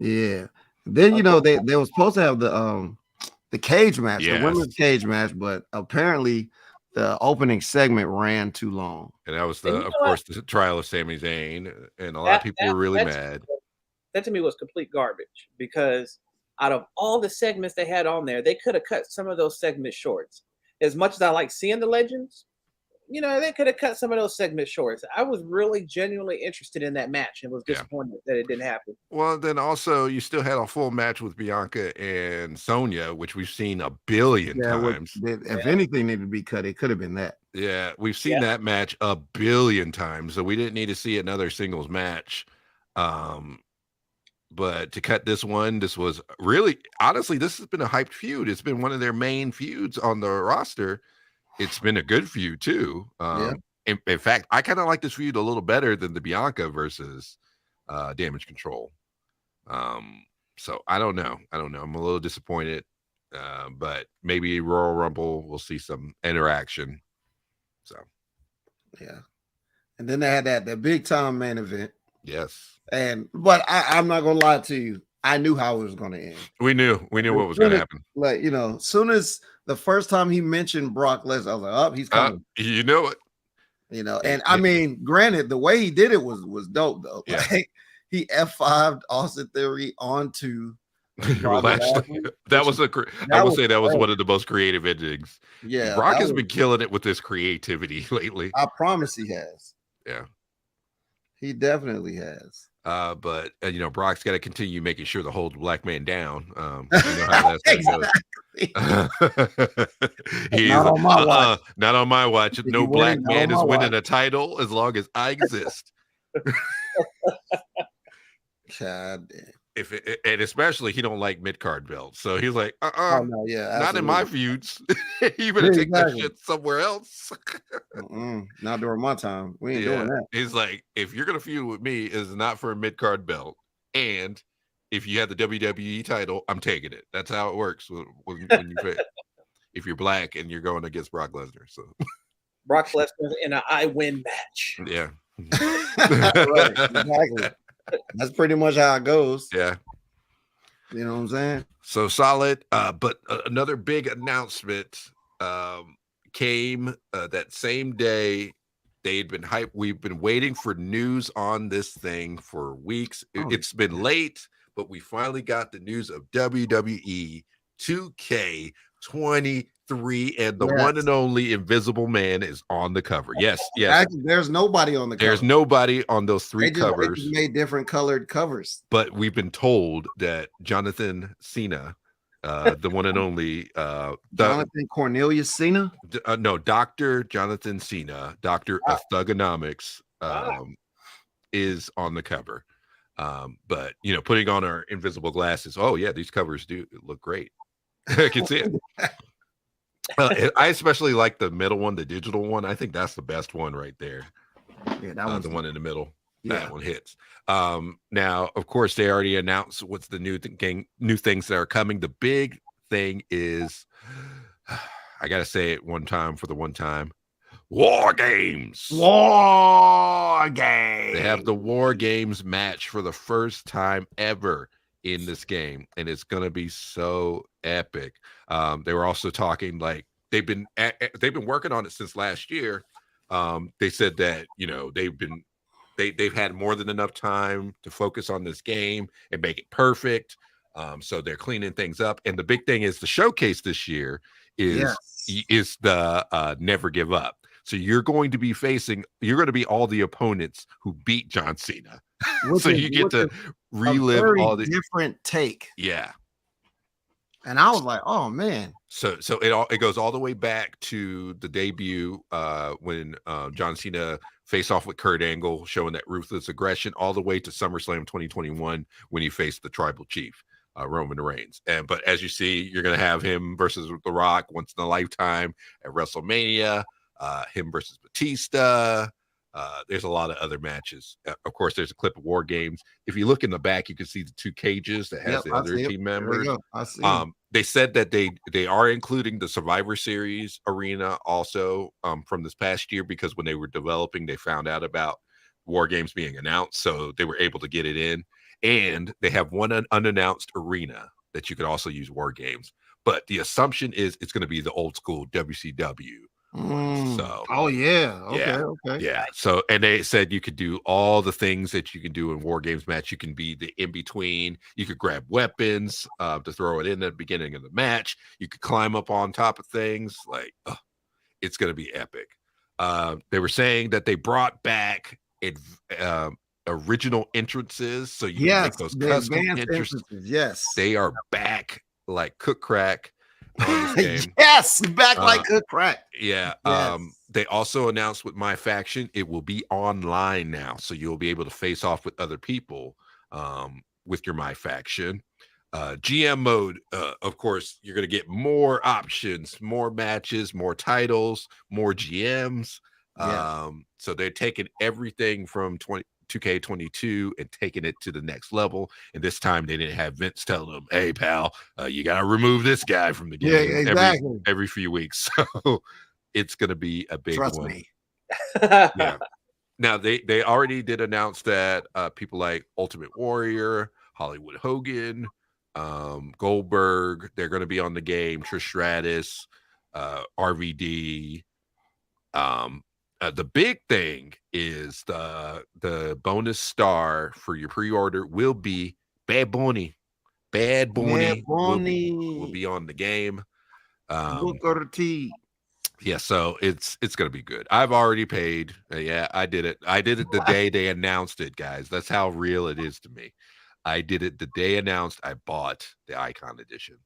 Yeah. Then they were supposed to have the cage match, the women's cage match, but apparently the opening segment ran too long. And that was of course, the trial of Sami Zayn, and a lot of people were really mad. That to me was complete garbage because out of all the segments they had on there, they could have cut some of those segments shorts. As much as I like seeing the legends, they could have cut some of those segments shorts. I was really genuinely interested in that match and was disappointed that it didn't happen. Well, then also you still had a full match with Bianca and Sonya, which we've seen a billion times. If anything needed to be cut, it could have been that. Yeah, we've seen that match a billion times, so we didn't need to see another singles match. But to cut this one, this was really, honestly, this has been a hyped feud. It's been one of their main feuds on the roster. It's been a good feud too. In fact, I kind of like this feud a little better than the Bianca versus Damage Control. So I don't know. I'm a little disappointed, but maybe Royal Rumble we'll see some interaction. So yeah, and then they had that big time main event. Yes, but I'm not gonna lie to you. I knew how it was gonna end. We knew what was gonna happen. Like soon as the first time he mentioned Brock Lesnar, I was like, "Oh, he's coming." You know it. And I mean, granted, the way he did it was dope though. Yeah. Like he F5'd Austin Theory onto that was I would say that was one of the most creative endings. Yeah, Brock has been killing it with his creativity lately. I promise he has. Yeah, he definitely has. But Brock's got to continue making sure to hold the black man down. You know how that's He's not on my watch. Not on my watch. No black man is winning a title as long as I exist. God damn. And especially he don't like mid-card belts, so he's like, oh, no, yeah, not in my feuds. You better take that shit somewhere else. Not during my time. We ain't doing that. He's like, if you're gonna feud with me, it's not for a mid-card belt, and if you have the WWE title, I'm taking it. That's how it works when you fit. If you're black and you're going against Brock Lesnar, so Brock Lesnar in an I win match. Yeah, right, exactly. That's pretty much how it goes. Yeah. You know what I'm saying? So solid. But another big announcement came that same day. They'd been hyped. We've been waiting for news on this thing for weeks. It's been late, but we finally got the news of WWE 2K23, and the one and only Invisible Man is on the cover. Yes. Actually, there's nobody on the cover. There's nobody on those three covers. They just made different colored covers. But we've been told that Jonathan Cena, the one and only Jonathan Cornelius Cena? No, Dr. Jonathan Cena, Doctor of Thugonomics, is on the cover. But putting on our invisible glasses, oh yeah, these covers do look great. I can see it. I especially like the middle one, the digital one. I think that's the best one right there. Yeah, that one's the one in the middle. Yeah. That one hits. Now, of course, they already announced what's the new things that are coming. The big thing is, I gotta say it one time for the one time. War Games. War Games. They have the War Games match for the first time ever in this game, and it's gonna be so epic. They were also talking like they've been working on it since last year. They said that they've had more than enough time to focus on this game and make it perfect. So they're cleaning things up, and the big thing is the showcase this year is the Never Give Up. So you're going to be all the opponents who beat John Cena. So you get to relive all the different take. Yeah. And I was like, oh man. So it goes all the way back to the debut when John Cena faced off with Kurt Angle, showing that ruthless aggression, all the way to SummerSlam 2021 when he faced the Tribal Chief, Roman Reigns. But as you see, you're going to have him versus The Rock once in a lifetime at WrestleMania, him versus Batista. There's a lot of other matches. Of course, there's a clip of War Games. If you look in the back, you can see the two cages that has the other team members. They said that they are including the Survivor Series arena also from this past year, because when they were developing, they found out about War Games being announced, so they were able to get it in. and they have one unannounced arena that you could also use War Games. But the assumption is it's going to be the old school WCW. So, oh yeah, okay. Yeah. So, and they said you could do all the things that you can do in War Games match. You can be the in between. You could grab weapons to throw it in at the beginning of the match. You could climb up on top of things. Like, it's going to be epic. They were saying that they brought back original entrances, so you can make those custom entrances. Yes, they are back like Cook Crack on this game. Yes, back like Cook Crack. Yeah. Yes. They also announced with My Faction, it will be online now, so you'll be able to face off with other people with your My Faction. GM mode, of course, you're going to get more options, more matches, more titles, more GMs. So they're taking everything from 2K22 and taking it to the next level. And this time they didn't have Vince telling them, "Hey, pal, you got to remove this guy from the game every few weeks." So it's going to be a big Trust one. Me. Yeah. Now they already did announce that people like Ultimate Warrior, Hollywood Hogan, Goldberg, they're going to be on the game. Trish Stratus, RVD. The big thing is the bonus star for your pre-order will be Bad Bunny. Bad Bunny will be on the game. Yeah, so it's going to be good. I've already paid. Yeah, I did it. I did it the day they announced it, guys. That's how real it is to me. I did it the day announced. I bought the Icon Edition.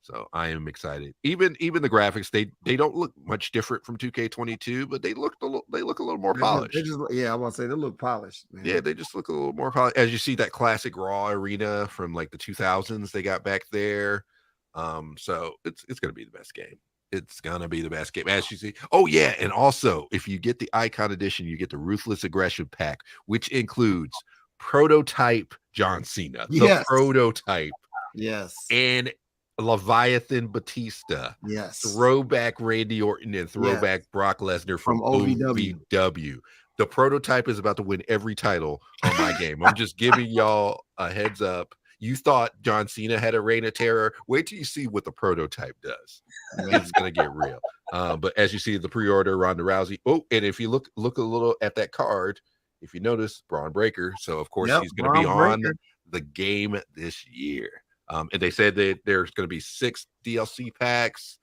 So I am excited. Even the graphics, they don't look much different from 2K22, but they look a little more polished. I want to say they look polished. Man. Yeah, they just look a little more polished. As you see that classic Raw arena from like the 2000s, they got back there. So it's gonna be the best game. It's gonna be the best game, as you see. Oh yeah, and also if you get the Icon Edition, you get the Ruthless Aggression pack, which includes prototype John Cena, the prototype, and Leviathan Batista, throwback Randy Orton, and throwback Brock Lesnar from OVW. The prototype is about to win every title on my game. I'm just giving y'all a heads up. You thought John Cena had a reign of terror. Wait till you see what the prototype does. It's gonna get real. But as you see, the pre-order, Ronda Rousey. Oh, and if you look a little at that card, if you notice, Braun Breaker. So of course he's gonna be on the game this year. And they said that there's going to be 6 DLC packs,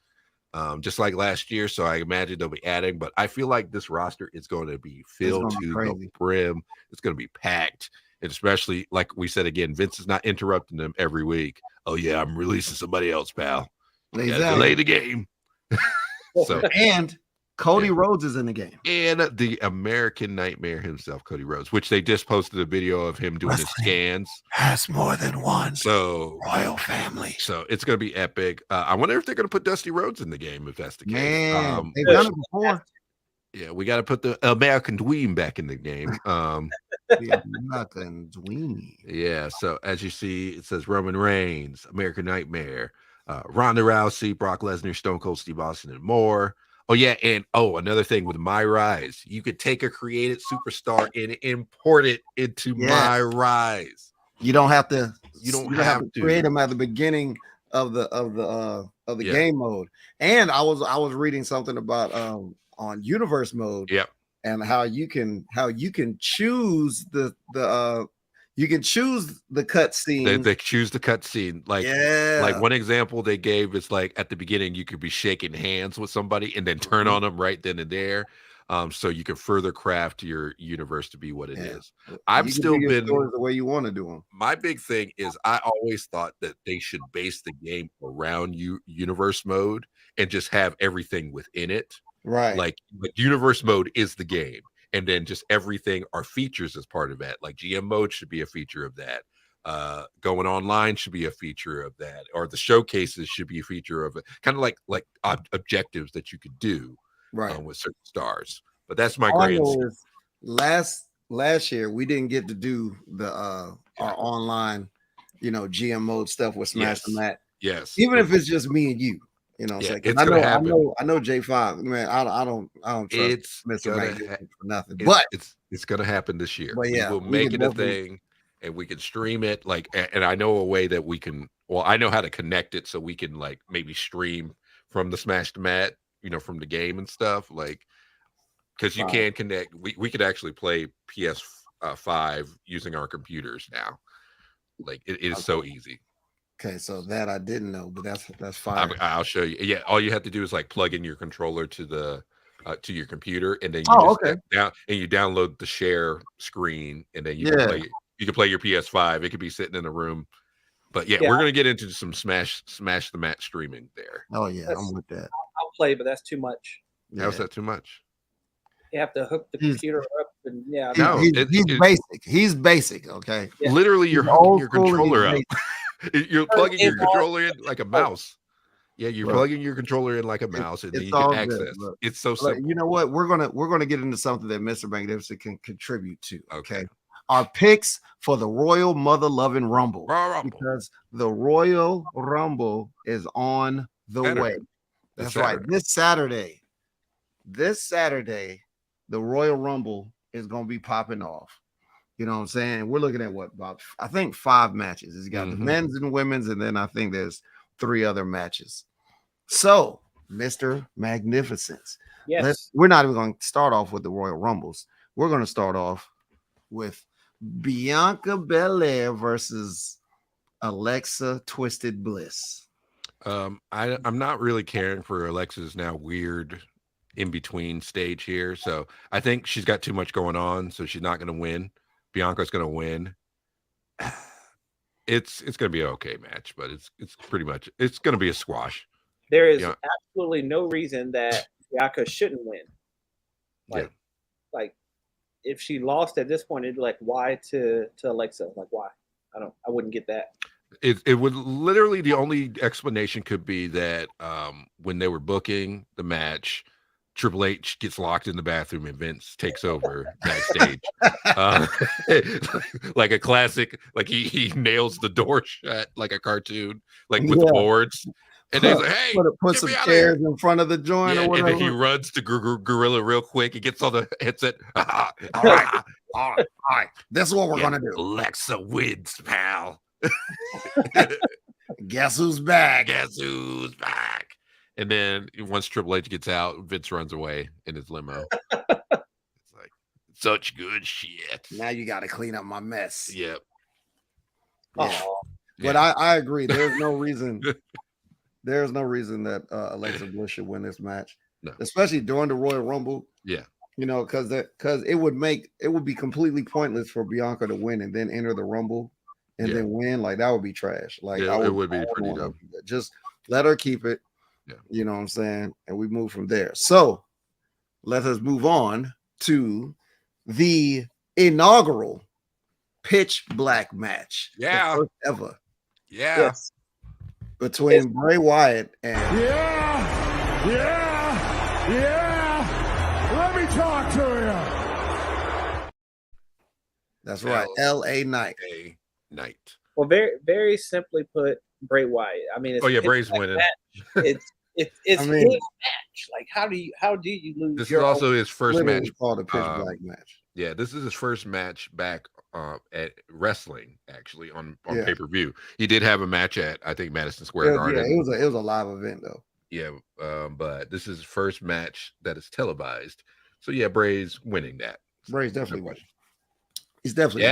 just like last year. So I imagine they'll be adding, but I feel like this roster is going to be filled to the brim. It's going to be packed. And especially, like we said again, Vince is not interrupting them every week. Oh, yeah, I'm releasing somebody else, pal. Delay the game. And Cody Rhodes is in the game. And the American Nightmare himself, Cody Rhodes, which they just posted a video of him doing his scans. Has more than one royal family. So it's going to be epic. I wonder if they're going to put Dusty Rhodes in the game if that's the case. Man, they've done it before. Yeah, we got to put the American Dweem back in the game. The American Dweem. Yeah, so as you see, it says Roman Reigns, American Nightmare, Ronda Rousey, Brock Lesnar, Stone Cold Steve Austin, and more. Oh, yeah. And another thing with My Rise, you could take a created superstar and import it into My Rise. You don't have to to create them at the beginning of the game mode. And I was reading something about on universe mode. Yep. And how you can choose the cutscene. They choose the cutscene. Like one example they gave is like at the beginning you could be shaking hands with somebody and then turn on them right then and there. So you can further craft your universe to be what it is. I've still been the way you want to do them. My big thing is I always thought that they should base the game around universe mode and just have everything within it. Right. Like universe mode is the game. And then just everything are features as part of that. Like GM mode should be a feature of that. Going online should be a feature of that. Or the showcases should be a feature of it. Kind of like objectives that you could do with certain stars. But that's my grand. Last year we didn't get to do the our online, GM mode stuff with Smash the Mat. Yes. Even if it's just me and you. It's I happen. know J5. Man, I don't trust Mr. Magnet for nothing. But it's gonna happen this year. But yeah, we'll make it a thing. and we can stream it. Like, and I know a way that we can. Well, I know how to connect it so we can like maybe stream from the Smash the Mat, from the game and stuff. Like, because you can connect. We could actually play PS5 using our computers now. Like, it is so easy. Okay, so that I didn't know, but that's fine. I'll show you. Yeah, all you have to do is like plug in your controller to the to your computer, and then you download the share screen, and then you can play your PS5. It could be sitting in a room. But we're gonna get into some Smash the Mat streaming there. Oh yeah, I'm with that. I'll play, but that's too much. How's that too much? You have to hook the computer up, and he's basic. He's basic. Okay, literally, you're hooking your controller up. You're plugging your controller in like a mouse. Yeah, you're plugging your controller in like a mouse, and then you can access. It's so simple. You know what? We're gonna get into something that Mr. Magnificent can contribute to. Okay. Our picks for the Royal Mother Loving Rumble. Because the Royal Rumble is on the way. That's right. This Saturday, the Royal Rumble is gonna be popping off. You know what I'm saying? We're looking at about I think 5 matches. It's got the men's and women's, and then I think there's 3 other matches. So, Mr. Magnificent. Yes. We're not even going to start off with the Royal Rumbles. We're going to start off with Bianca Belair versus Alexa Twisted Bliss. I'm not really caring for Alexa's now weird in-between stage here. So I think she's got too much going on, so she's not going to win. Bianca's going to win. It's going to be an okay match, but it's pretty much it's going to be a squash. There is absolutely no reason that Bianca shouldn't win. Like if she lost at this point, it'd be like why to Alexa? Like why? I wouldn't get that. It would literally the only explanation could be that when they were booking the match, Triple H gets locked in the bathroom and Vince takes over backstage. Like a classic, like he nails the door shut like a cartoon, like with boards. And he's like, hey, put some chairs in front of the joint or whatever. And then he runs to Gorilla real quick. He gets on the headset. All right. This is what we're going to do. Alexa wins, pal. Guess who's back? And then once Triple H gets out, Vince runs away in his limo. It's like such good shit. Now you got to clean up my mess. Yep. Yeah. But I agree. There's no reason. There's no reason that Alexa Bliss should win this match, especially during the Royal Rumble. Yeah. Because it would be completely pointless for Bianca to win and then enter the Rumble and then win. Like that would be trash. Like it would be pretty dope. Just let her keep it. Yeah. You know what I'm saying? And we move from there. So let us move on to the inaugural Pitch Black match. Yeah. The first ever. Yeah. Yes. Between Bray Wyatt and Let me talk to you. That's right, LA Knight. Well, very very simply put, Bray Wyatt. I mean, it's Bray's winning. It's his match. Like how do you lose? This is also his first match called a Pitch Black match. Yeah, this is his first match back at wrestling, actually on pay-per-view. He did have a match at I think Madison Square Garden. Yeah, it was a live event though. Yeah, but this is his first match that is televised. So yeah, Bray's winning that. Bray's definitely winning. He's definitely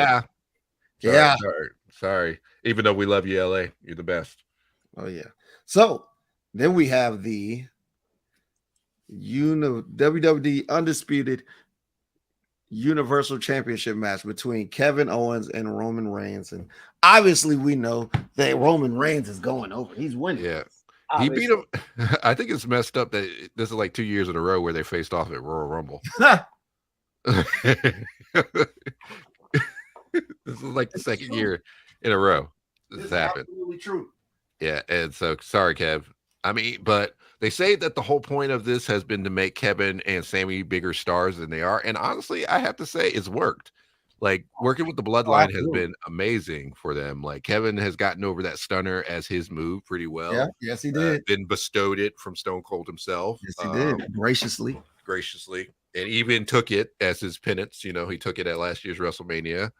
winning. Sorry. Even though we love you, LA, you're the best. Oh yeah. So then we have the WWE Undisputed Universal Championship match between Kevin Owens and Roman Reigns, and obviously we know that Roman Reigns is going over. He's winning. Yeah, he beat him. I think it's messed up that this is like 2 years in a row where they faced off at Royal Rumble. This is like the second year in a row this happened. Absolutely true. Yeah, and so sorry, Kev. I mean, but they say that the whole point of this has been to make Kevin and Sammy bigger stars than they are. And honestly, I have to say it's worked. Like working with the Bloodline has been amazing for them. Like Kevin has gotten over that stunner as his move pretty well. Yeah, yes, he did. Then bestowed it from Stone Cold himself. Yes, he did. Graciously. And even took it as his penance. He took it at last year's WrestleMania.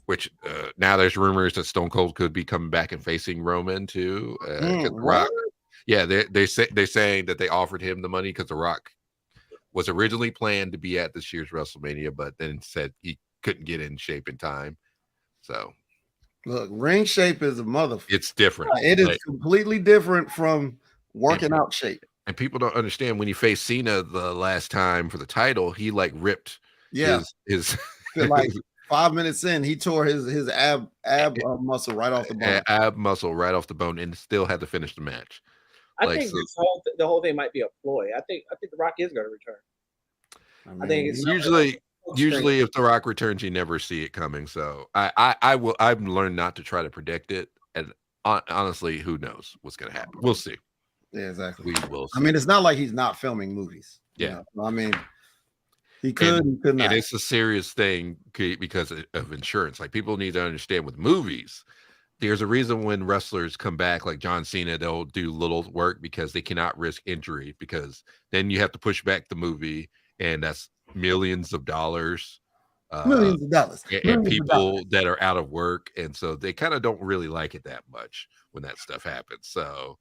Which now there's rumors that Stone Cold could be coming back and facing Roman too. The Rock, yeah, they're saying that they offered him the money because The Rock was originally planned to be at this year's WrestleMania, but then said he couldn't get in shape in time. So, look, ring shape is a motherfucker. It's different. It is completely different from working out shape. And people don't understand when he faced Cena the last time for the title, he like ripped his like 5 minutes in, he tore his ab muscle right off the bone. Ab muscle right off the bone, and still had to finish the match. I think the whole thing might be a ploy. I think The Rock is going to return. I think it's usually if The Rock returns, you never see it coming. So I've learned not to try to predict it, and honestly, who knows what's going to happen? We'll see. Yeah, exactly. We will see. I mean, it's not like he's not filming movies. Yeah, you know? I mean. He could not. And it's a serious thing because of insurance. Like, people need to understand with movies, there's a reason when wrestlers come back, like John Cena, they'll do little work because they cannot risk injury, because then you have to push back the movie, and that's millions of dollars. Millions of dollars. And people that are out of work. And so they kind of don't really like it that much when that stuff happens. So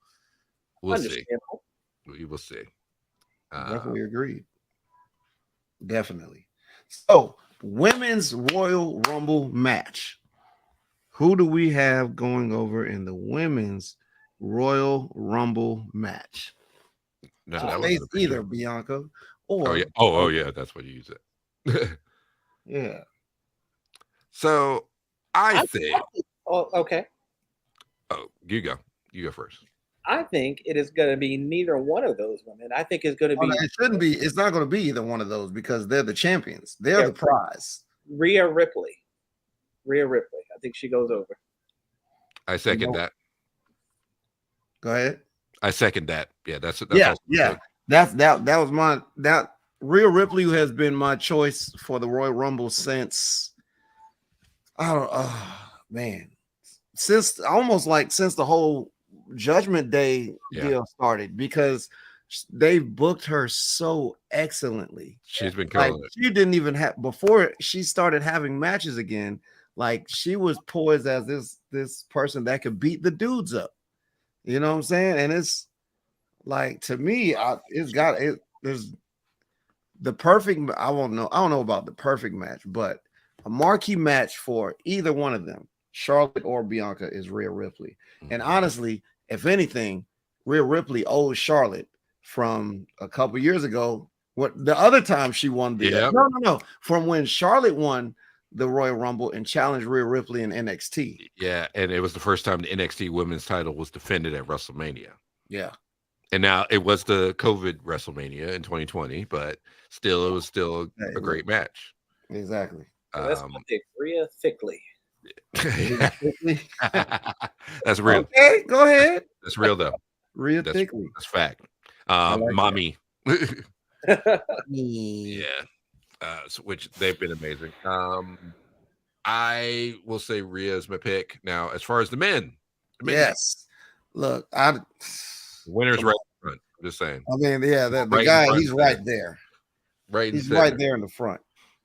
we'll see. We will see. Definitely agreed. Definitely. So, women's Royal Rumble match. Who do we have going over in the women's Royal Rumble match? No, that was either Bianca or oh yeah, that's what you use it. Yeah. So I think. Oh, okay. Oh, you go first. I think it is going to be neither one of those women. I think it's going to be. It shouldn't be. It's not going to be either one of those because they're the champions. They're the prize. Rhea Ripley. I think she goes over. I second that. Go ahead. I second that. Yeah, that's yeah. That was my Rhea Ripley, who has been my choice for the Royal Rumble since since the whole Judgment Day deal started, because they booked her so excellently. She's been killing it. She didn't even have, before she started having matches again, like, she was poised as this person that could beat the dudes up. You know what I'm saying? And it's like, to me, there's the perfect, I don't know about the perfect match, but a marquee match for either one of them, Charlotte or Bianca, is Rhea Ripley. And honestly, if anything, Rhea Ripley owes Charlotte from a couple years ago. What the other time she won from when Charlotte won the Royal Rumble and challenged Rhea Ripley in NXT. Yeah, and it was the first time the NXT women's title was defended at WrestleMania. Yeah. And now it was the COVID WrestleMania in 2020, but still, it was still a great match. Exactly. Let's pick Rhea Thickly. That's real. Okay, go ahead. That's real though. Rhea Thickly. That's fact. Mommy. Yeah. Which they've been amazing. I will say Rhea is my pick. Now, as far as the men, yes. Look, winner's right in front. I'm just saying. I mean, the guy, he's right there. Right. He's right there in the front.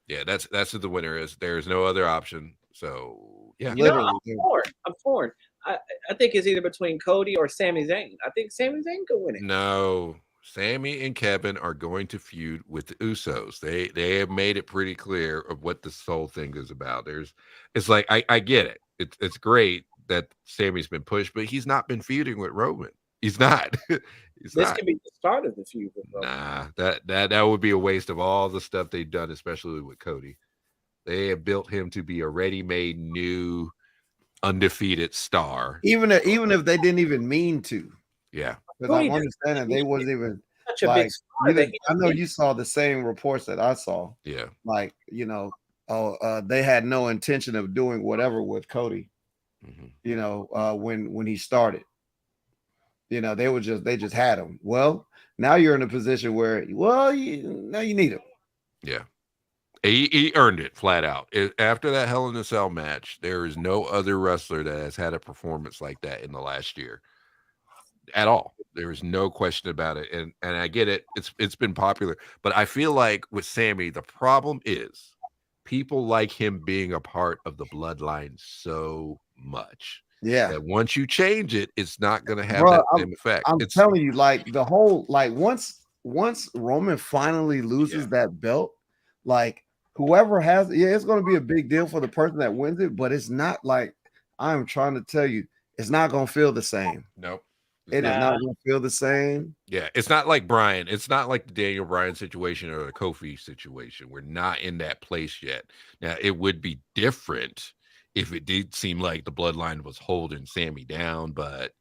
Yeah, that's who the winner is. There's no other option. So yeah. I'm torn. I think it's either between Cody or Sami Zayn. I think Sami Zayn could win it. No, Sami and Kevin are going to feud with the Usos. They have made it pretty clear of what this whole thing is about. It's like, I get it. It's great that Sami's been pushed, but he's not been feuding with Roman. He's not. This could be the start of the feud with Roman. Nah, that would be a waste of all the stuff they've done, especially with Cody. They have built him to be a ready-made new undefeated star. Even if they didn't even mean to. Yeah. Because I'm understanding they wasn't even such a big star. I know you saw the same reports that I saw. Yeah. Like, they had no intention of doing whatever with Cody. Mm-hmm. When he started. They just had him. Well, now you're in a position where, now you need him. Yeah. He earned it flat out. After that Hell in a Cell match, there is no other wrestler that has had a performance like that in the last year at all. There is no question about it. And I get it. It's been popular, but I feel like with Sami, the problem is people like him being a part of the bloodline so much. Yeah. That once you change it, it's not going to have Bro, that same effect. I'm telling you, like the whole, like once Roman finally loses that belt, like whoever has, it's going to be a big deal for the person that wins it, but it's not like, I'm trying to tell you, it's not going to feel the same. Nope. It is not going to feel the same. Yeah, it's not like Bryan. It's not like the Daniel Bryan situation or the Kofi situation. We're not in that place yet. Now, it would be different if it did seem like the bloodline was holding Sammy down, but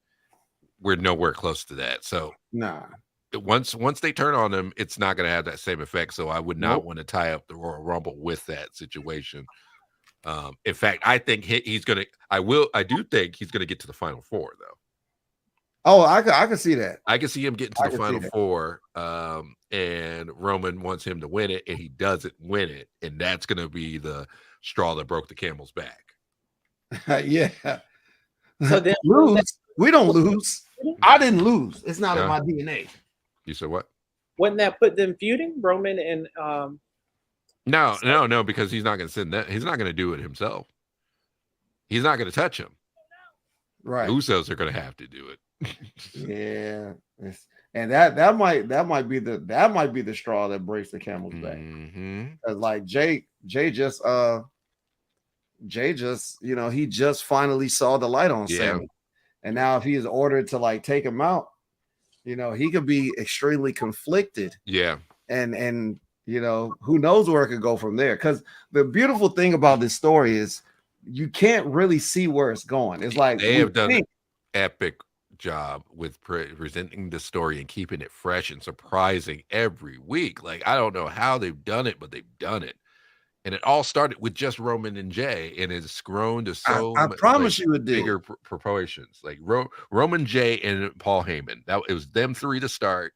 we're nowhere close to that. So, nah. Once they turn on him, it's not going to have that same effect. So, I would not want to tie up the Royal Rumble with that situation. In fact, I think he's going to. I do think he's going to get to the Final Four, though. Oh, I can see that. I can see him getting to the Final Four, and Roman wants him to win it, and he doesn't win it, and that's going to be the straw that broke the camel's back. Yeah. So then lose. We don't lose. I didn't lose. It's not in my DNA. You said what? Wouldn't that put them feuding, Roman and No, because he's not going to send that. He's not going to do it himself. He's not going to touch him. Right. The Usos are going to have to do it. Yeah, and that might be the straw that breaks the camel's back. Like Jay just he just finally saw the light on Sammy, and now if he is ordered to like take him out, he could be extremely conflicted. Yeah, and who knows where it could go from there? Because the beautiful thing about this story is you can't really see where it's going. It's like they have done an epic job with presenting the story and keeping it fresh and surprising every week. Like, I don't know how they've done it, but they've done it. And it all started with just Roman and Jay, and it's grown to so I promise you it did. Bigger proportions. Like Roman, Jay, and Paul Heyman. It was them three to start,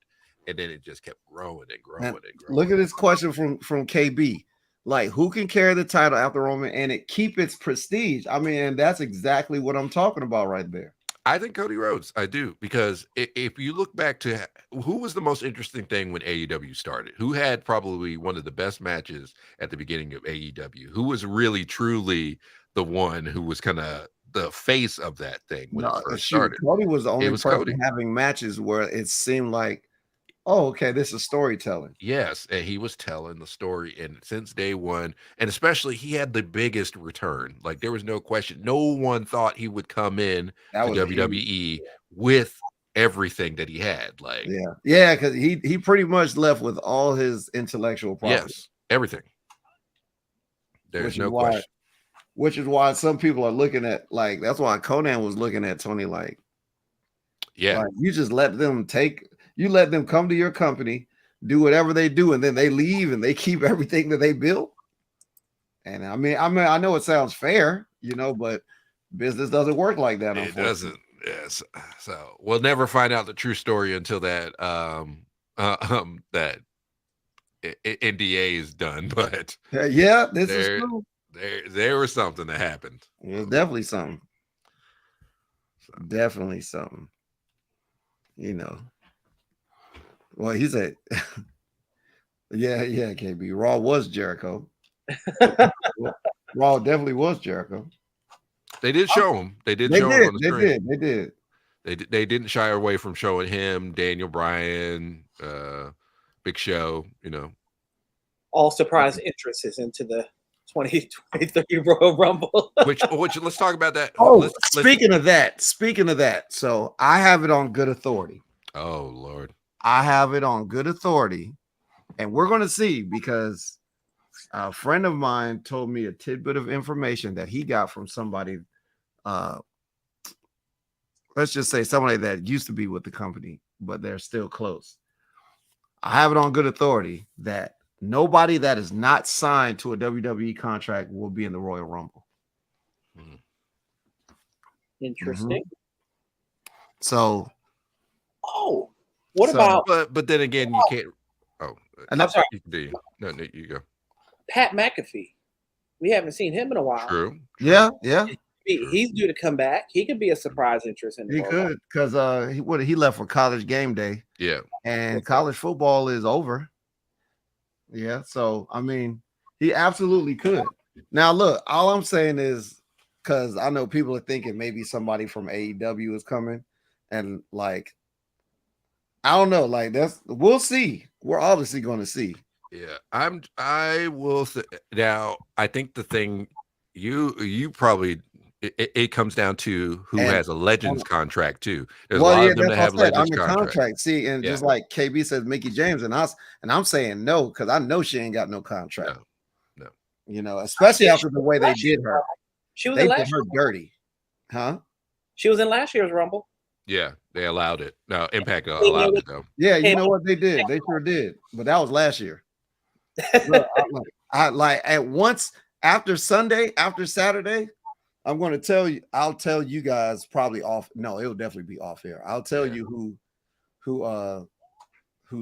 and then it just kept growing and growing and growing. Look at this question from KB. Like, who can carry the title after Roman and it keep its prestige? I mean, that's exactly what I'm talking about right there. I think Cody Rhodes. I do, because if you look back to who was the most interesting thing when AEW started, who had probably one of the best matches at the beginning of AEW, who was really truly the one who was kind of the face of that thing when it first started. Cody was the only person having matches where it seemed like, oh, okay, this is storytelling. Yes, and he was telling the story, and since day one, and especially he had the biggest return. Like, there was no question. No one thought he would come in to WWE with everything that he had. Like, because he pretty much left with all his intellectual property. Yes, everything. There's no question. Which is why some people are looking at, like, that's why Conan was looking at Tony like, like, you just let them come to your company, do whatever they do, and then they leave and they keep everything that they built. And I mean, I know it sounds fair, but business doesn't work like that. It doesn't. Yes. So we'll never find out the true story until that that NDA is done. But this is true. There was something that happened. It was definitely something. Definitely something. Well, he said, yeah, KB. Raw was Jericho. Raw definitely was Jericho. They did show him. They did show him on the screen. They did. They didn't shy away from showing him, Daniel Bryan, Big Show, all surprise entrances into the 2023 Royal Rumble. which let's talk about that. Speaking of that, so I have it on good authority. Oh Lord. I have it on good authority, and we're going to see, because a friend of mine told me a tidbit of information that he got from somebody, let's just say somebody that used to be with the company, but they're still close. I have it on good authority that nobody that is not signed to a WWE contract will be in the Royal Rumble. Interesting. So, what about? But then again, you can't. Oh, I'm sorry. No, you go. Pat McAfee. We haven't seen him in a while. True. Yeah. He's due to come back. He could be a surprise interest in the He could, because he left for College Game Day. Yeah. And college football is over. Yeah. So I mean, He absolutely could. Now, look, all I'm saying is because I know people are thinking maybe somebody from AEW is coming, and like, I don't know, like we'll see. We're obviously going to see. Yeah, I will say now. I think the thing you probably it comes down to who has a Legends contract too. There's a lot of them that have Legends contract. See, and just like KB says, Mickey James and I'm saying no because I know she ain't got no contract. No. You know, especially after the way they did her. She was they in did last her dirty, huh? She was in last year's Rumble. Yeah, they allowed it. No, Impact allowed it though. Yeah, you know what they did? They sure did, but that was last year. Look, I like at once after Saturday, I'm going to tell you. I'll tell you guys probably off. No, it'll definitely be off air. I'll tell you who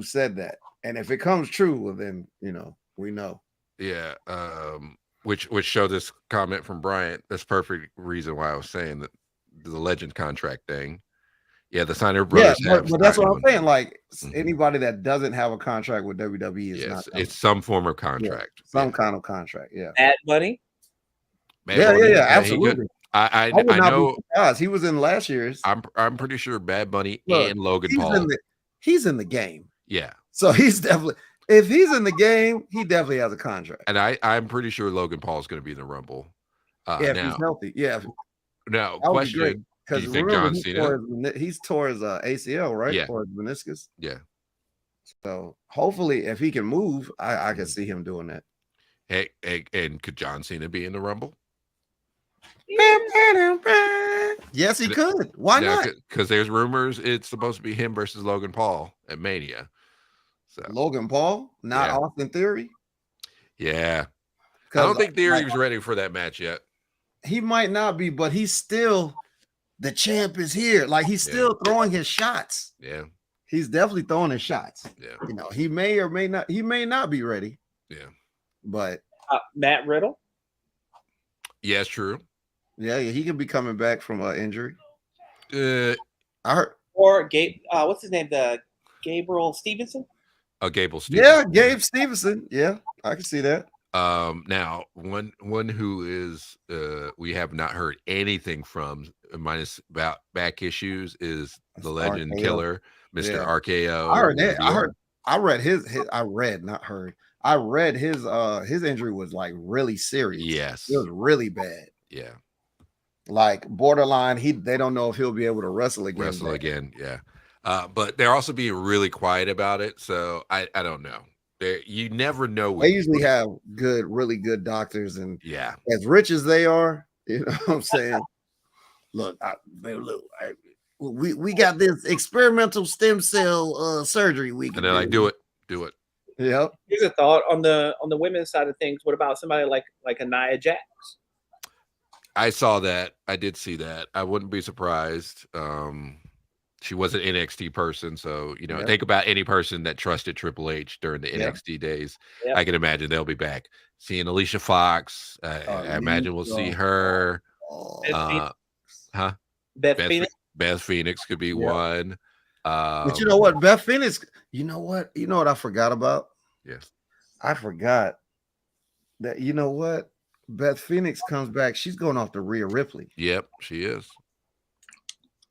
said that, and if it comes true, well then we know. Yeah, which show this comment from Bryant. That's perfect reason why I was saying that the Legend contract thing. Yeah, the Steiner brothers have. But that's what I'm saying. Like anybody that doesn't have a contract with WWE is not. It's some form of contract, some kind of contract. Yeah, Bad Bunny. Yeah, absolutely. I would not know. Be surprised. He was in last year's. I'm pretty sure Bad Bunny and Logan Paul. He's in the game. Yeah. So he's definitely. If he's in the game, he definitely has a contract. And I'm pretty sure Logan Paul is going to be in the Rumble. If he's healthy. Yeah. Now, question. Do you think John Cena? He's tore his ACL, right? Yeah. Or his meniscus. Yeah. So hopefully, if he can move, I can see him doing that. Hey, and could John Cena be in the Rumble? Yes, he could. Why not? Because there's rumors it's supposed to be him versus Logan Paul at Mania. So Logan Paul, not Austin Theory. Yeah. I don't think Theory's ready for that match yet. He might not be, but he's still the champ is here. Like he's still throwing his shots. Yeah. He's definitely throwing his shots. Yeah. He may or may not, he may not be ready. Yeah. But Matt Riddle. Yes, true. Yeah, he could be coming back from an injury. I heard. Or Gabe, what's his name? The Gabriel Stevenson? Gable Stevenson. Yeah, Gabe Stevenson. Yeah, I can see that. Now one who is we have not heard anything from minus about back issues is the Legend RKO. Killer, Mr. RKO. I heard that. I read his injury was like really serious. Yes. It was really bad. Yeah. Like borderline, they don't know if he'll be able to wrestle again. Yeah. But they're also being really quiet about it. So I don't know. You never know. They usually have really good doctors, and yeah, as rich as they are, you know what I'm saying? Look, we got this experimental stem cell surgery and they're like, do it. Yep. Here's a thought on the women's side of things. What about somebody like a Nia Jax? I saw that. I did see that. I wouldn't be surprised. She was an NXT person, so think about any person that trusted Triple H during the NXT days. Yep. I can imagine they'll be back. Seeing Alicia Fox, I imagine we'll see her. Beth Phoenix. Beth Phoenix could be one. But you know what, Beth Phoenix? You know what I forgot about? Yes, I forgot that. You know what? Beth Phoenix comes back. She's going off to Rhea Ripley. Yep, she is.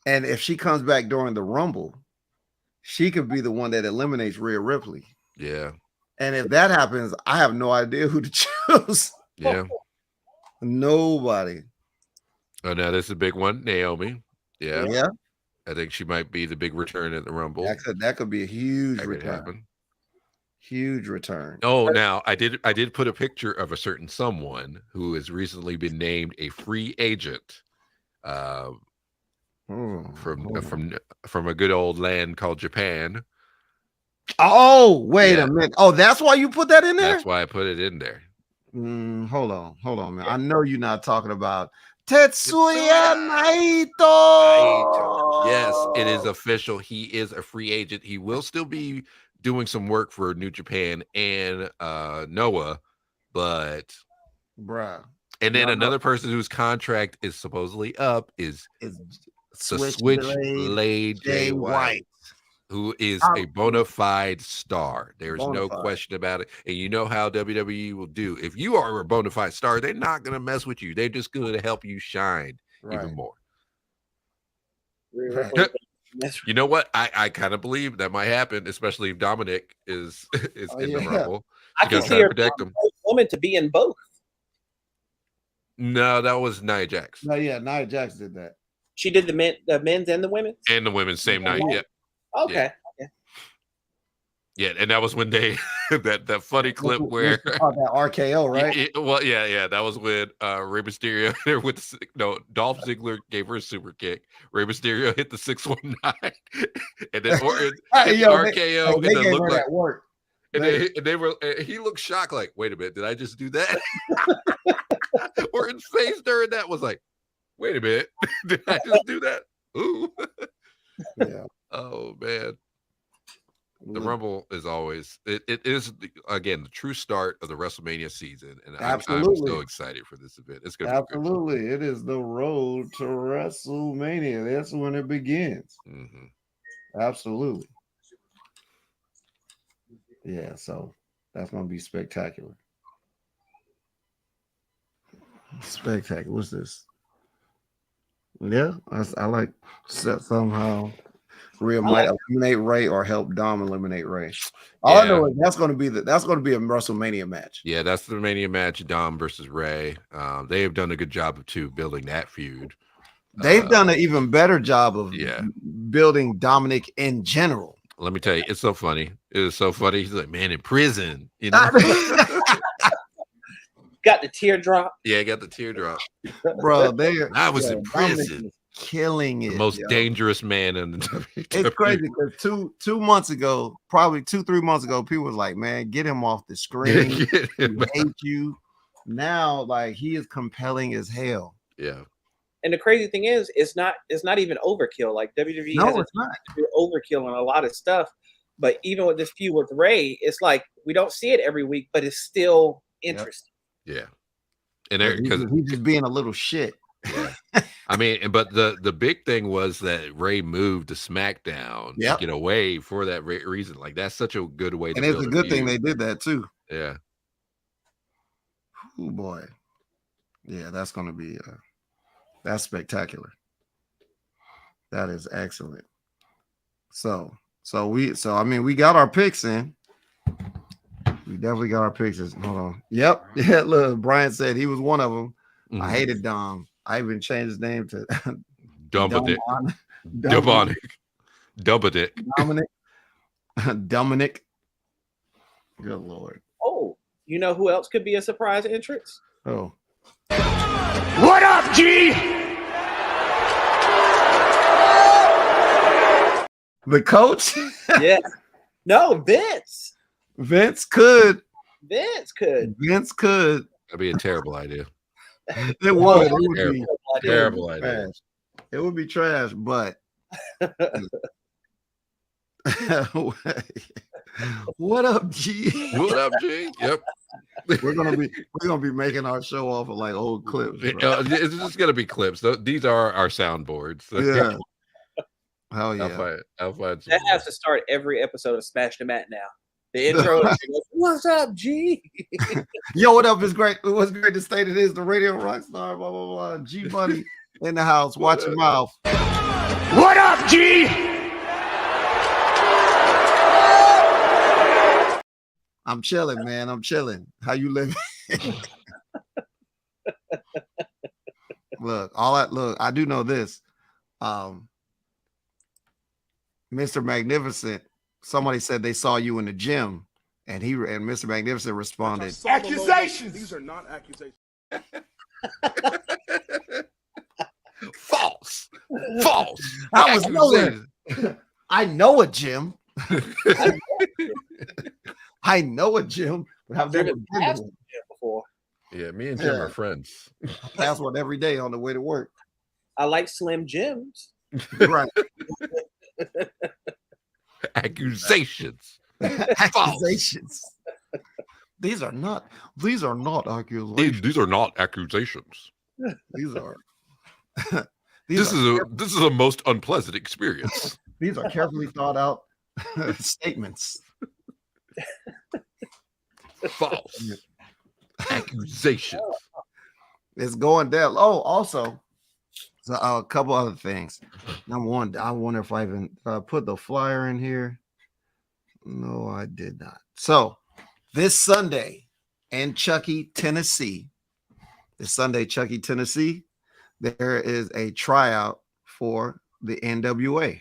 And if she comes back during the Rumble, she could be the one that eliminates Rhea Ripley. Yeah. And if that happens, I have no idea who to choose. Yeah. Nobody. Oh, now this is a big one. Naomi. Yeah. Yeah. I think she might be the big return at the Rumble. That could be a huge return. Huge return. Oh, now I did put a picture of a certain someone who has recently been named a free agent. From a good old land called Japan. Oh, wait a minute. Oh, that's why you put that in there? That's why I put it in there. Hold on, man. I know you're not talking about Tetsuya Naito. Yes, it is official. He is a free agent. He will still be doing some work for New Japan and Noah, but bruh. And then another person whose contract is supposedly up is Switchblade Jay White, who is a bona fide star. There's no question about it. And you know how WWE will do. If you are a bona fide star, they're not going to mess with you. They're just going to help you shine even more. You know what? I kind of believe that might happen, especially if Dominic is in the Rumble. I can see her protect him. Woman to be in both. No, that was Nia Jax. No, yeah, Nia Jax did that. She did the men's and the women's? And the women's same night, yeah. Okay. Yeah, and that was when they that funny clip where that RKO, right? Well, yeah, that was when Rey Mysterio with Dolph Ziggler gave her a super kick. Rey Mysterio hit the 619, and then Orton hit the RKO, and then looked like work. And they were. He looked shocked, like, "Wait a minute, did I just do that?" Orton's face during that was like, "Wait a minute, did I just do that?" Ooh, yeah. Oh man. The Rumble is always it is again the true start of the WrestleMania season, and I'm so excited for this event. It's gonna be absolutely it is the road to WrestleMania. That's when it begins. Absolutely, yeah. So that's gonna be spectacular. Spectacular. What's this? Yeah, I like somehow. Rhea might eliminate Ray or help Dom eliminate Ray. All I know is that's going to be a WrestleMania match. Yeah, that's the Mania match, Dom versus Ray. They have done a good job of building that feud. They've done an even better job of building Dominic in general. Let me tell you, it's so funny. It is so funny. He's like, man, in prison, you know. Got the teardrop. Yeah, got the teardrop. Bro, I was in prison. Killing it. The most dangerous man in the WWE. It's crazy because 2 months ago, probably 2-3 months ago, people was like, man, get him off the screen. He hate you. Now, like, he is compelling as hell. Yeah. And the crazy thing is, it's not even overkill. Like WWE has overkill on a lot of stuff. But even with this feud with Ray, it's like we don't see it every week, but it's still interesting. Yeah. And because he's just being a little shit. Yeah. I mean, but the big thing was that Ray moved to SmackDown to get away for that reason. Like, that's such a good way to build. And it's a good thing they did that too. Yeah. Oh boy. Yeah, that's gonna be that's spectacular. That is excellent. So I mean, we got our picks in. We definitely got our picks in. Hold on. Yep. Yeah, look, Brian said he was one of them. I hated Dom. I even changed his name to Dominic. Dominic. Good Lord. Oh, you know who else could be a surprise entrance? Oh. What up, G? The coach? Yeah. No, Vince. Vince could. That'd be a terrible idea. It would. It would be terrible idea. It would be trash, but what up, G? What up, G? Yep. We're gonna be making our show off of like old clips. It's just gonna be clips. These are our soundboards. Yeah. Hell yeah. I'll find that has to start every episode of Smash the Mat now. The intro is, what's up, G? Yo, what up is great. It was great to state it is the radio rock star, blah, blah, blah. G Buddy in the house. Watch your mouth. What up, G? I'm chilling, man. I'm chilling. How you living? Look, I do know this. Mr. Magnificent, somebody said they saw you in the gym, and Mr. Magnificent responded, accusations. These are not accusations. False. I was nowhere. I know a gym. I know a gym, but I've never been to one before. Yeah, me and Jim are friends. Pass one every day on the way to work. I like Slim Jims. Right. Accusations. Accusations. These are not accusations. These are not accusations. These are. This is a most unpleasant experience. These are carefully thought out statements. False accusations. It's going down. Oh, also, so, a couple other things. Number one, I wonder if I even put the flyer in here. No, I did not. So this Sunday in Chuckey, Tennessee, there is a tryout for the NWA.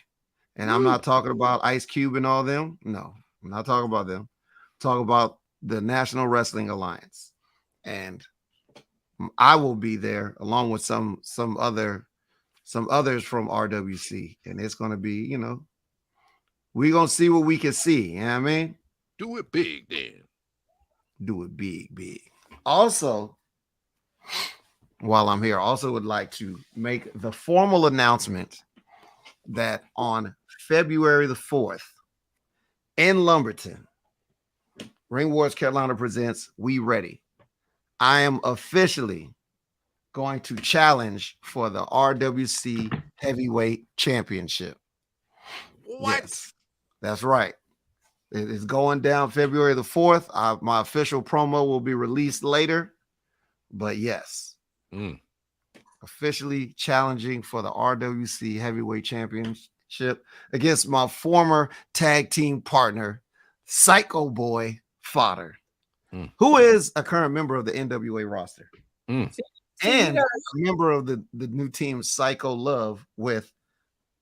And I'm not talking about Ice Cube and all them. No, I'm not talking about them. I'm talking about the National Wrestling Alliance. And I will be there along with some others from RWC. And it's going to be, we're going to see what we can see. You know what I mean? Do it big, then. Do it big. Also, while I'm here, I also would like to make the formal announcement that on February the 4th in Lumberton, Ring Wars Carolina presents We Ready. I am officially going to challenge for the RWC Heavyweight Championship. What? Yes, that's right. It is going down February the 4th. My official promo will be released later. But yes, officially challenging for the RWC Heavyweight Championship against my former tag team partner, Psycho Boy Fodder, who is a current member of the NWA roster and a member of the new team Psycho Love with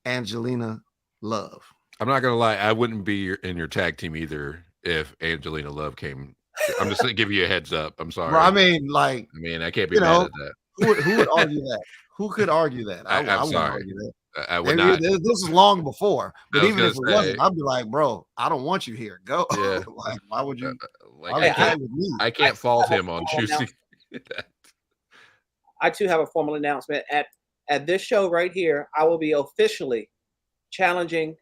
Angelina Love. I'm not gonna lie, I wouldn't be in your tag team either if Angelina Love came. I'm just gonna give you a heads up. I'm sorry. Well, I mean, I can't be mad at that. Who would argue that? Who could argue that? I'm wouldn't sorry. argue that. I would Maybe not. This is long before, but even if it say, wasn't, I'd be like, bro, I don't want you here. Go. Yeah. Like, why would you? I can't fault him on choosing. I too have a formal announcement at this show right here. I will be officially challenging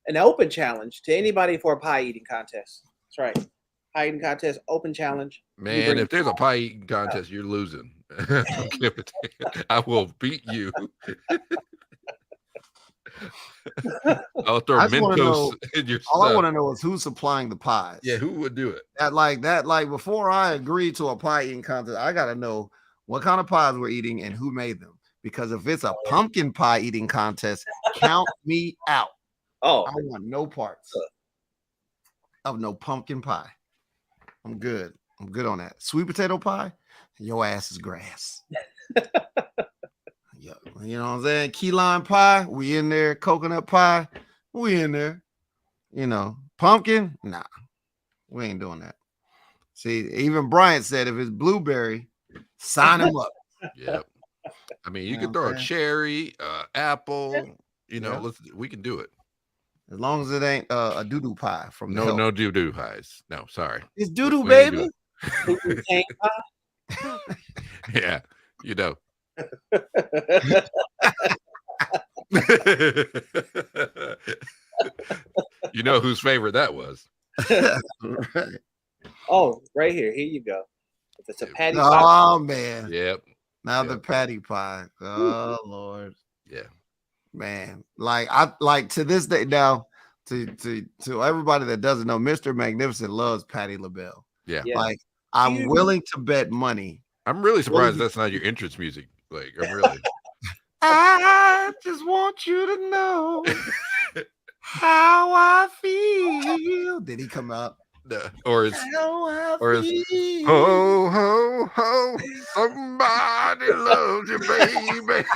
an open challenge to anybody for a pie eating contest. That's right. Pie eating contest, open challenge. Man, if there's a pie eating contest, you're losing. I will beat you. I'll throw Mentos in your all stuff. I want to know is who's supplying the pies. Yeah, who would do it? Like before I agree to a pie eating contest, I gotta know what kind of pies we're eating and who made them. Because if it's a pumpkin pie eating contest, count me out. Oh, I want no parts of no pumpkin pie. I'm good. I'm good on that. Sweet potato pie, your ass is grass. Yeah, you know what I'm saying? Key lime pie, we in there. Coconut pie, we in there. Pumpkin, nah, we ain't doing that. See, even Bryant said if it's blueberry, sign him up. Yep. I mean, you can throw a cherry, apple. We can do it. As long as it ain't a doo-doo pie from the no doo-doo pies. No, sorry. It's doo-doo, baby. Yeah, you know whose favorite that was. Right. Oh, right here. Here you go. If it's a patty pie. Oh, man. Yep. Now the patty pie. Oh, Lord. Yeah. Man. Like to this day now, to everybody that doesn't know, Mr. Magnificent loves Patti LaBelle. Yeah. Like, I'm willing to bet money. I'm really surprised that's not your entrance music. Like, I'm really. I just want you to know how I feel. Did he come out? No. Or is ho ho ho, somebody loves you, baby.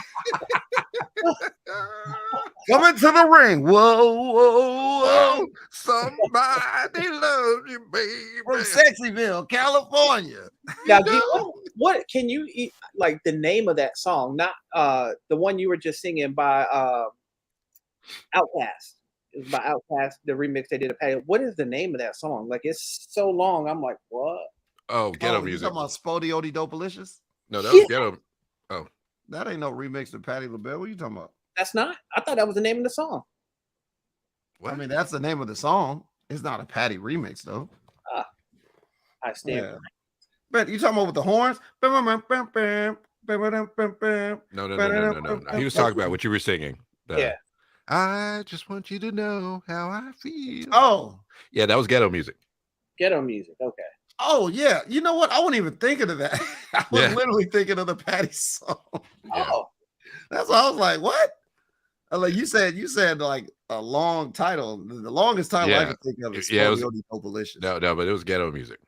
Coming to the ring. Whoa, whoa, whoa. Somebody loves you, baby. From Sexyville, California. Now, what can you eat? Like the name of that song, not the one you were just singing by Outkast. It was by Outkast, the remix they did of Patty. What is the name of that song? Like, it's so long. I'm like, what? Oh, ghetto music. You talking about Spody Odie Dopalicious? No, that was ghetto. Oh, that ain't no remix of Patti LaBelle. What are you talking about? That's not. I thought that was the name of the song. What? I mean, that's the name of the song. It's not a Patti remix, though. I stand. Yeah. But you talking about with the horns? No. He was talking about what you were singing. Yeah. I just want you to know how I feel. Oh, yeah, that was ghetto music. Ghetto music. Okay. oh yeah. You know what? I wasn't even thinking of that. I was Yeah. literally thinking of the Patty song. Yeah. Oh, That's why I was like, what? Like you said like a long title. The longest title I Yeah. can think of is Yeah, it was- Scorpione Population. No, but it was ghetto music.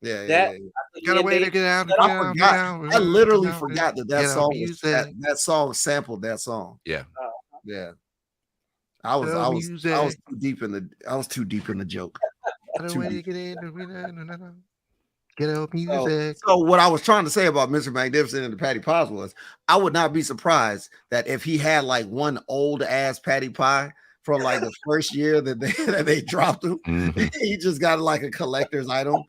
Yeah, that. yeah. Got a way to get out. I forgot. I literally forgot that song was, that song sampled that song. Yeah. Yeah. I was too deep in the joke. Ghetto music. So what I was trying to say about Mr. Magnificent and the Patty Pies was I would not be surprised that if he had like one old ass Patty Pie from like the first year that they dropped him, he just got like a collector's item.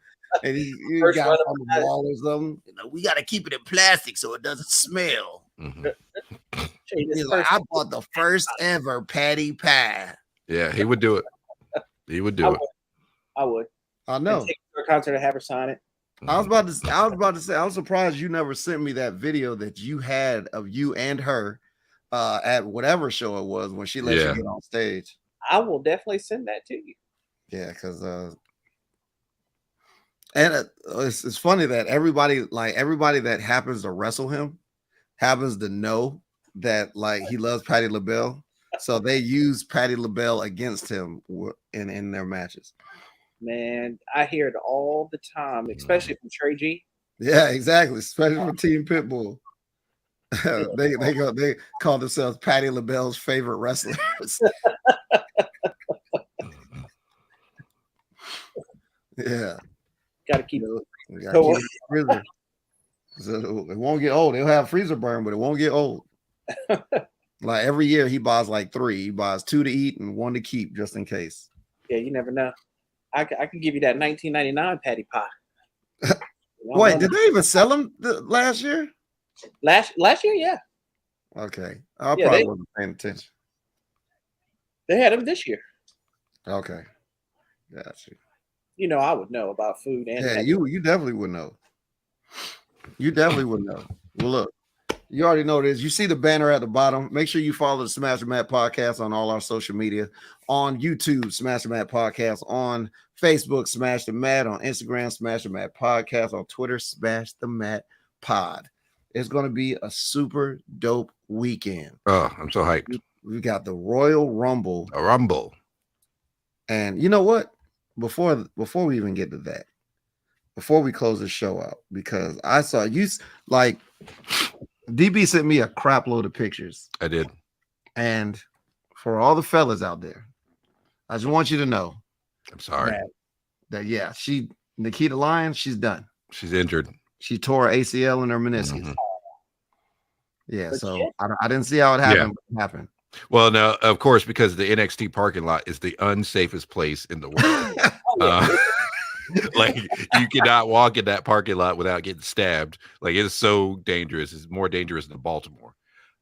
And he got it on the wall or something. You know, we got to keep it in plastic so it doesn't smell. He's like, I bought the first ever Patty Pie. Yeah, he would do it. He would do it. I would. I know. Take her to a concert and have her sign it. I was about to say, I was surprised you never sent me that video that you had of you and her at whatever show it was when she let you get on stage. I will definitely send that to you. Yeah, because and it's funny that everybody that happens to wrestle him happens to know that like he loves Patti LaBelle, so they use Patti LaBelle against him in their matches. Man, I hear it all the time, especially from Trey G. Yeah, exactly. Especially from Team Pitbull. they call themselves Patti LaBelle's favorite wrestlers. Yeah. Gotta keep it. Freezer. So it won't get old. It'll have freezer burn, but it won't get old. Like every year he buys like 3. He buys 2 to eat and 1 to keep just in case. Yeah, you never know. I can give you that 1999 Patty Pie. Wait, did they even sell them last year? Last year, yeah. Okay. I probably wasn't paying attention. They had them this year. Okay. Gotcha. You know, I would know about food and you definitely would know. You definitely would know. Well, look, you already know this. You see the banner at the bottom. Make sure you follow the Smash the Mat Podcast on all our social media. On YouTube, Smash the Mat Podcast. On Facebook, Smash the Mat. On Instagram, Smash the Mat Podcast. On Twitter, Smash the Mat Pod. It's going to be a super dope weekend. Oh, I'm so hyped. We got the Royal Rumble. A Rumble. And you know what? Before we even get to that, before we close the show out, because I saw you like DB sent me a crap load of pictures. I did. And for all the fellas out there, I just want you to know. I'm sorry. That Nikita Lyons, she's done. She's injured. She tore ACL in her meniscus. Yeah, so I didn't see how it happened, but it happened. Well, no, of course, because the NXT parking lot is the unsafest place in the world. Like you cannot walk in that parking lot without getting stabbed. Like it is so dangerous. It's more dangerous than Baltimore.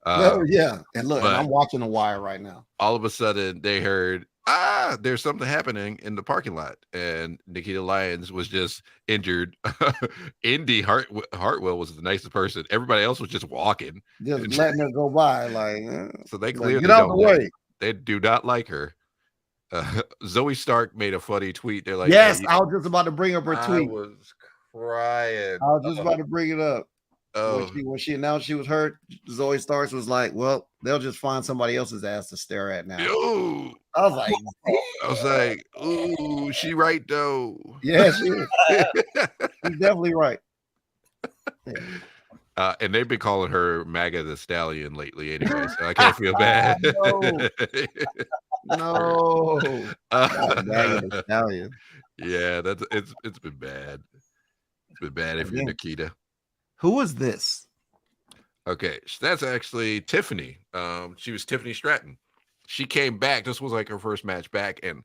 Yeah, and look, and I'm watching The Wire right now. All of a sudden, they heard, there's something happening in the parking lot, and Nikita Lyons was just injured. Indy Hartwell was the nicest person. Everybody else was just walking, just letting her go by. Like, so they clearly get out the way. They do not like her. Zoe Stark made a funny tweet. They're like, yes, I was just about to bring up her tweet. I was crying. I was just about to bring it up. Oh. When she announced she was hurt, Zoe Starks was like, well, they'll just find somebody else's ass to stare at now. Ooh. I was like, ooh, she right though. Yeah, she is. She's definitely right. Yeah. And they've been calling her MAGA the Stallion lately anyway, so I can't feel bad. No. MAGA the Stallion. Yeah, it's been bad. It's been bad if you're Nikita. Who is this? Okay, that's actually Tiffany. She was Tiffany Stratton. She came back. This was like her first match back, and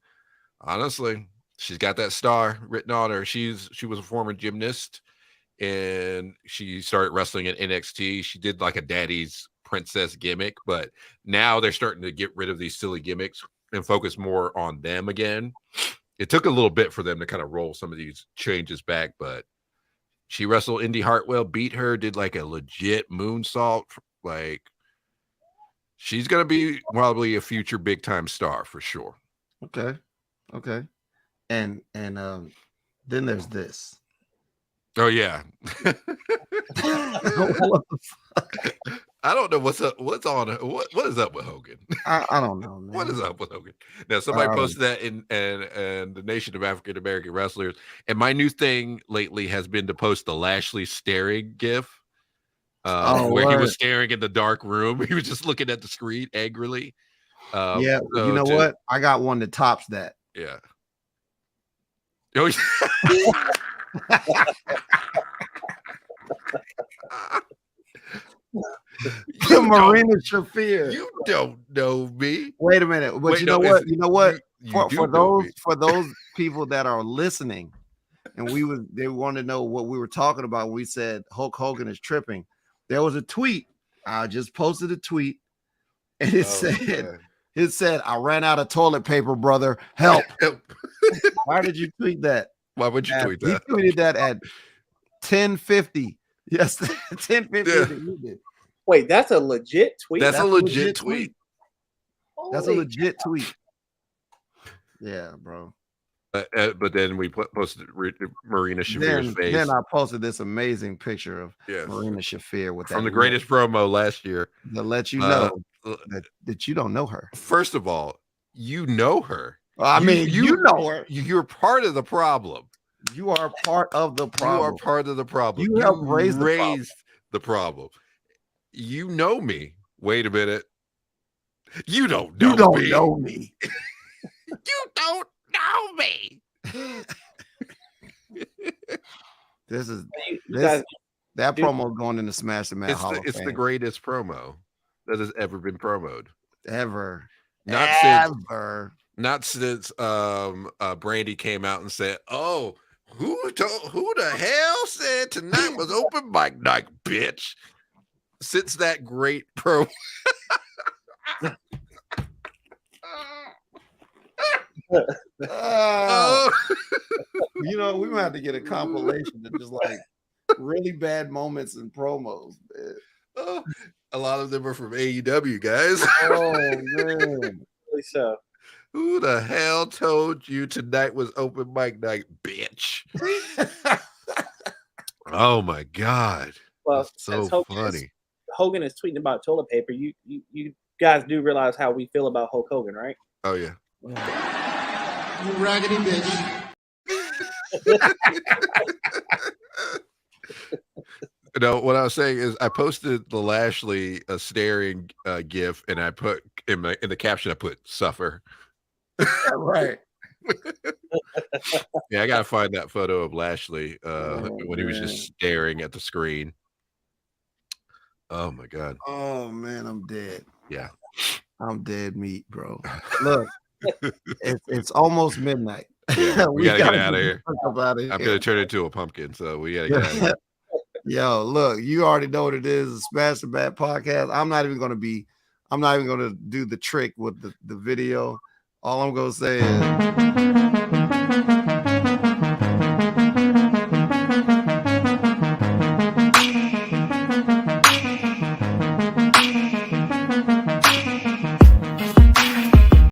honestly, she's got that star written on her. She was a former gymnast, and she started wrestling at NXT. She did like a daddy's princess gimmick, but now they're starting to get rid of these silly gimmicks and focus more on them again. It took a little bit for them to kind of roll some of these changes back, but she wrestled Indy Hartwell, beat her, did like a legit moonsault. Like She's gonna be probably a future big time star for sure. Okay. And then there's this. Oh yeah. What the fuck? I don't know what's up. What's on? What is up with Hogan? I don't know, man. What is up with Hogan? Now somebody posted that in and the Nation of African American Wrestlers. And my new thing lately has been to post the Lashley staring gif. Where he was staring in the dark room. He was just looking at the screen angrily. Yeah, so you know what? I got one that tops that. Yeah. Oh, Marina Shafir. You don't know me. Wait a minute. But wait, you know what? You know what? For those people that are listening, and they want to know what we were talking about when we said Hulk Hogan is tripping. There was a tweet. I just posted a tweet, and it said, "I ran out of toilet paper, brother. Help!" Why did you tweet that? Why would you tweet that? He tweeted that at 10:50. Yes, 10:50. Yeah. Wait, that's a legit tweet. That's a legit tweet. That's a legit tweet. Yeah, bro. But then we posted Marina Shafir's face. Then I posted this amazing picture of Marina Shafir with from the greatest promo last year to let you know that you don't know her. First of all, you know her. I mean, you know her. You're part of the problem. You are part of the problem. You are part of the problem. You helped raise the problem. You know me. Wait a minute. You don't know me. You don't know me. You don't know me. That promo going in the Smash the Man Hall of Fame. It's the greatest promo that has ever been promoted. Ever. Not since Brandy came out and said, "Oh, who the hell said tonight was open mic night, bitch?" Since that great promo. You know, we might have to get a compilation of just like really bad moments in promos. A lot of them are from AEW, guys. Oh man, really so. Who the hell told you tonight was open mic night, bitch? Oh my god! Well, that's so funny. Hogan is tweeting about toilet paper. You guys do realize how we feel about Hulk Hogan, right? Oh yeah. You raggedy bitch. No, what I was saying is I posted the Lashley staring gif, and I put in the caption I put "suffer." Right. Yeah, I gotta find that photo of Lashley when he was just staring at the screen. Oh my god. Oh man, I'm dead. Yeah. I'm dead meat, bro. Look, it's almost midnight. Yeah, we gotta get out of here. I'm gonna turn into a pumpkin, so we gotta get out of here. Yo, look, you already know what it is. The Smash the Bat podcast. I'm not even gonna do the trick with the video. All I'm gonna say is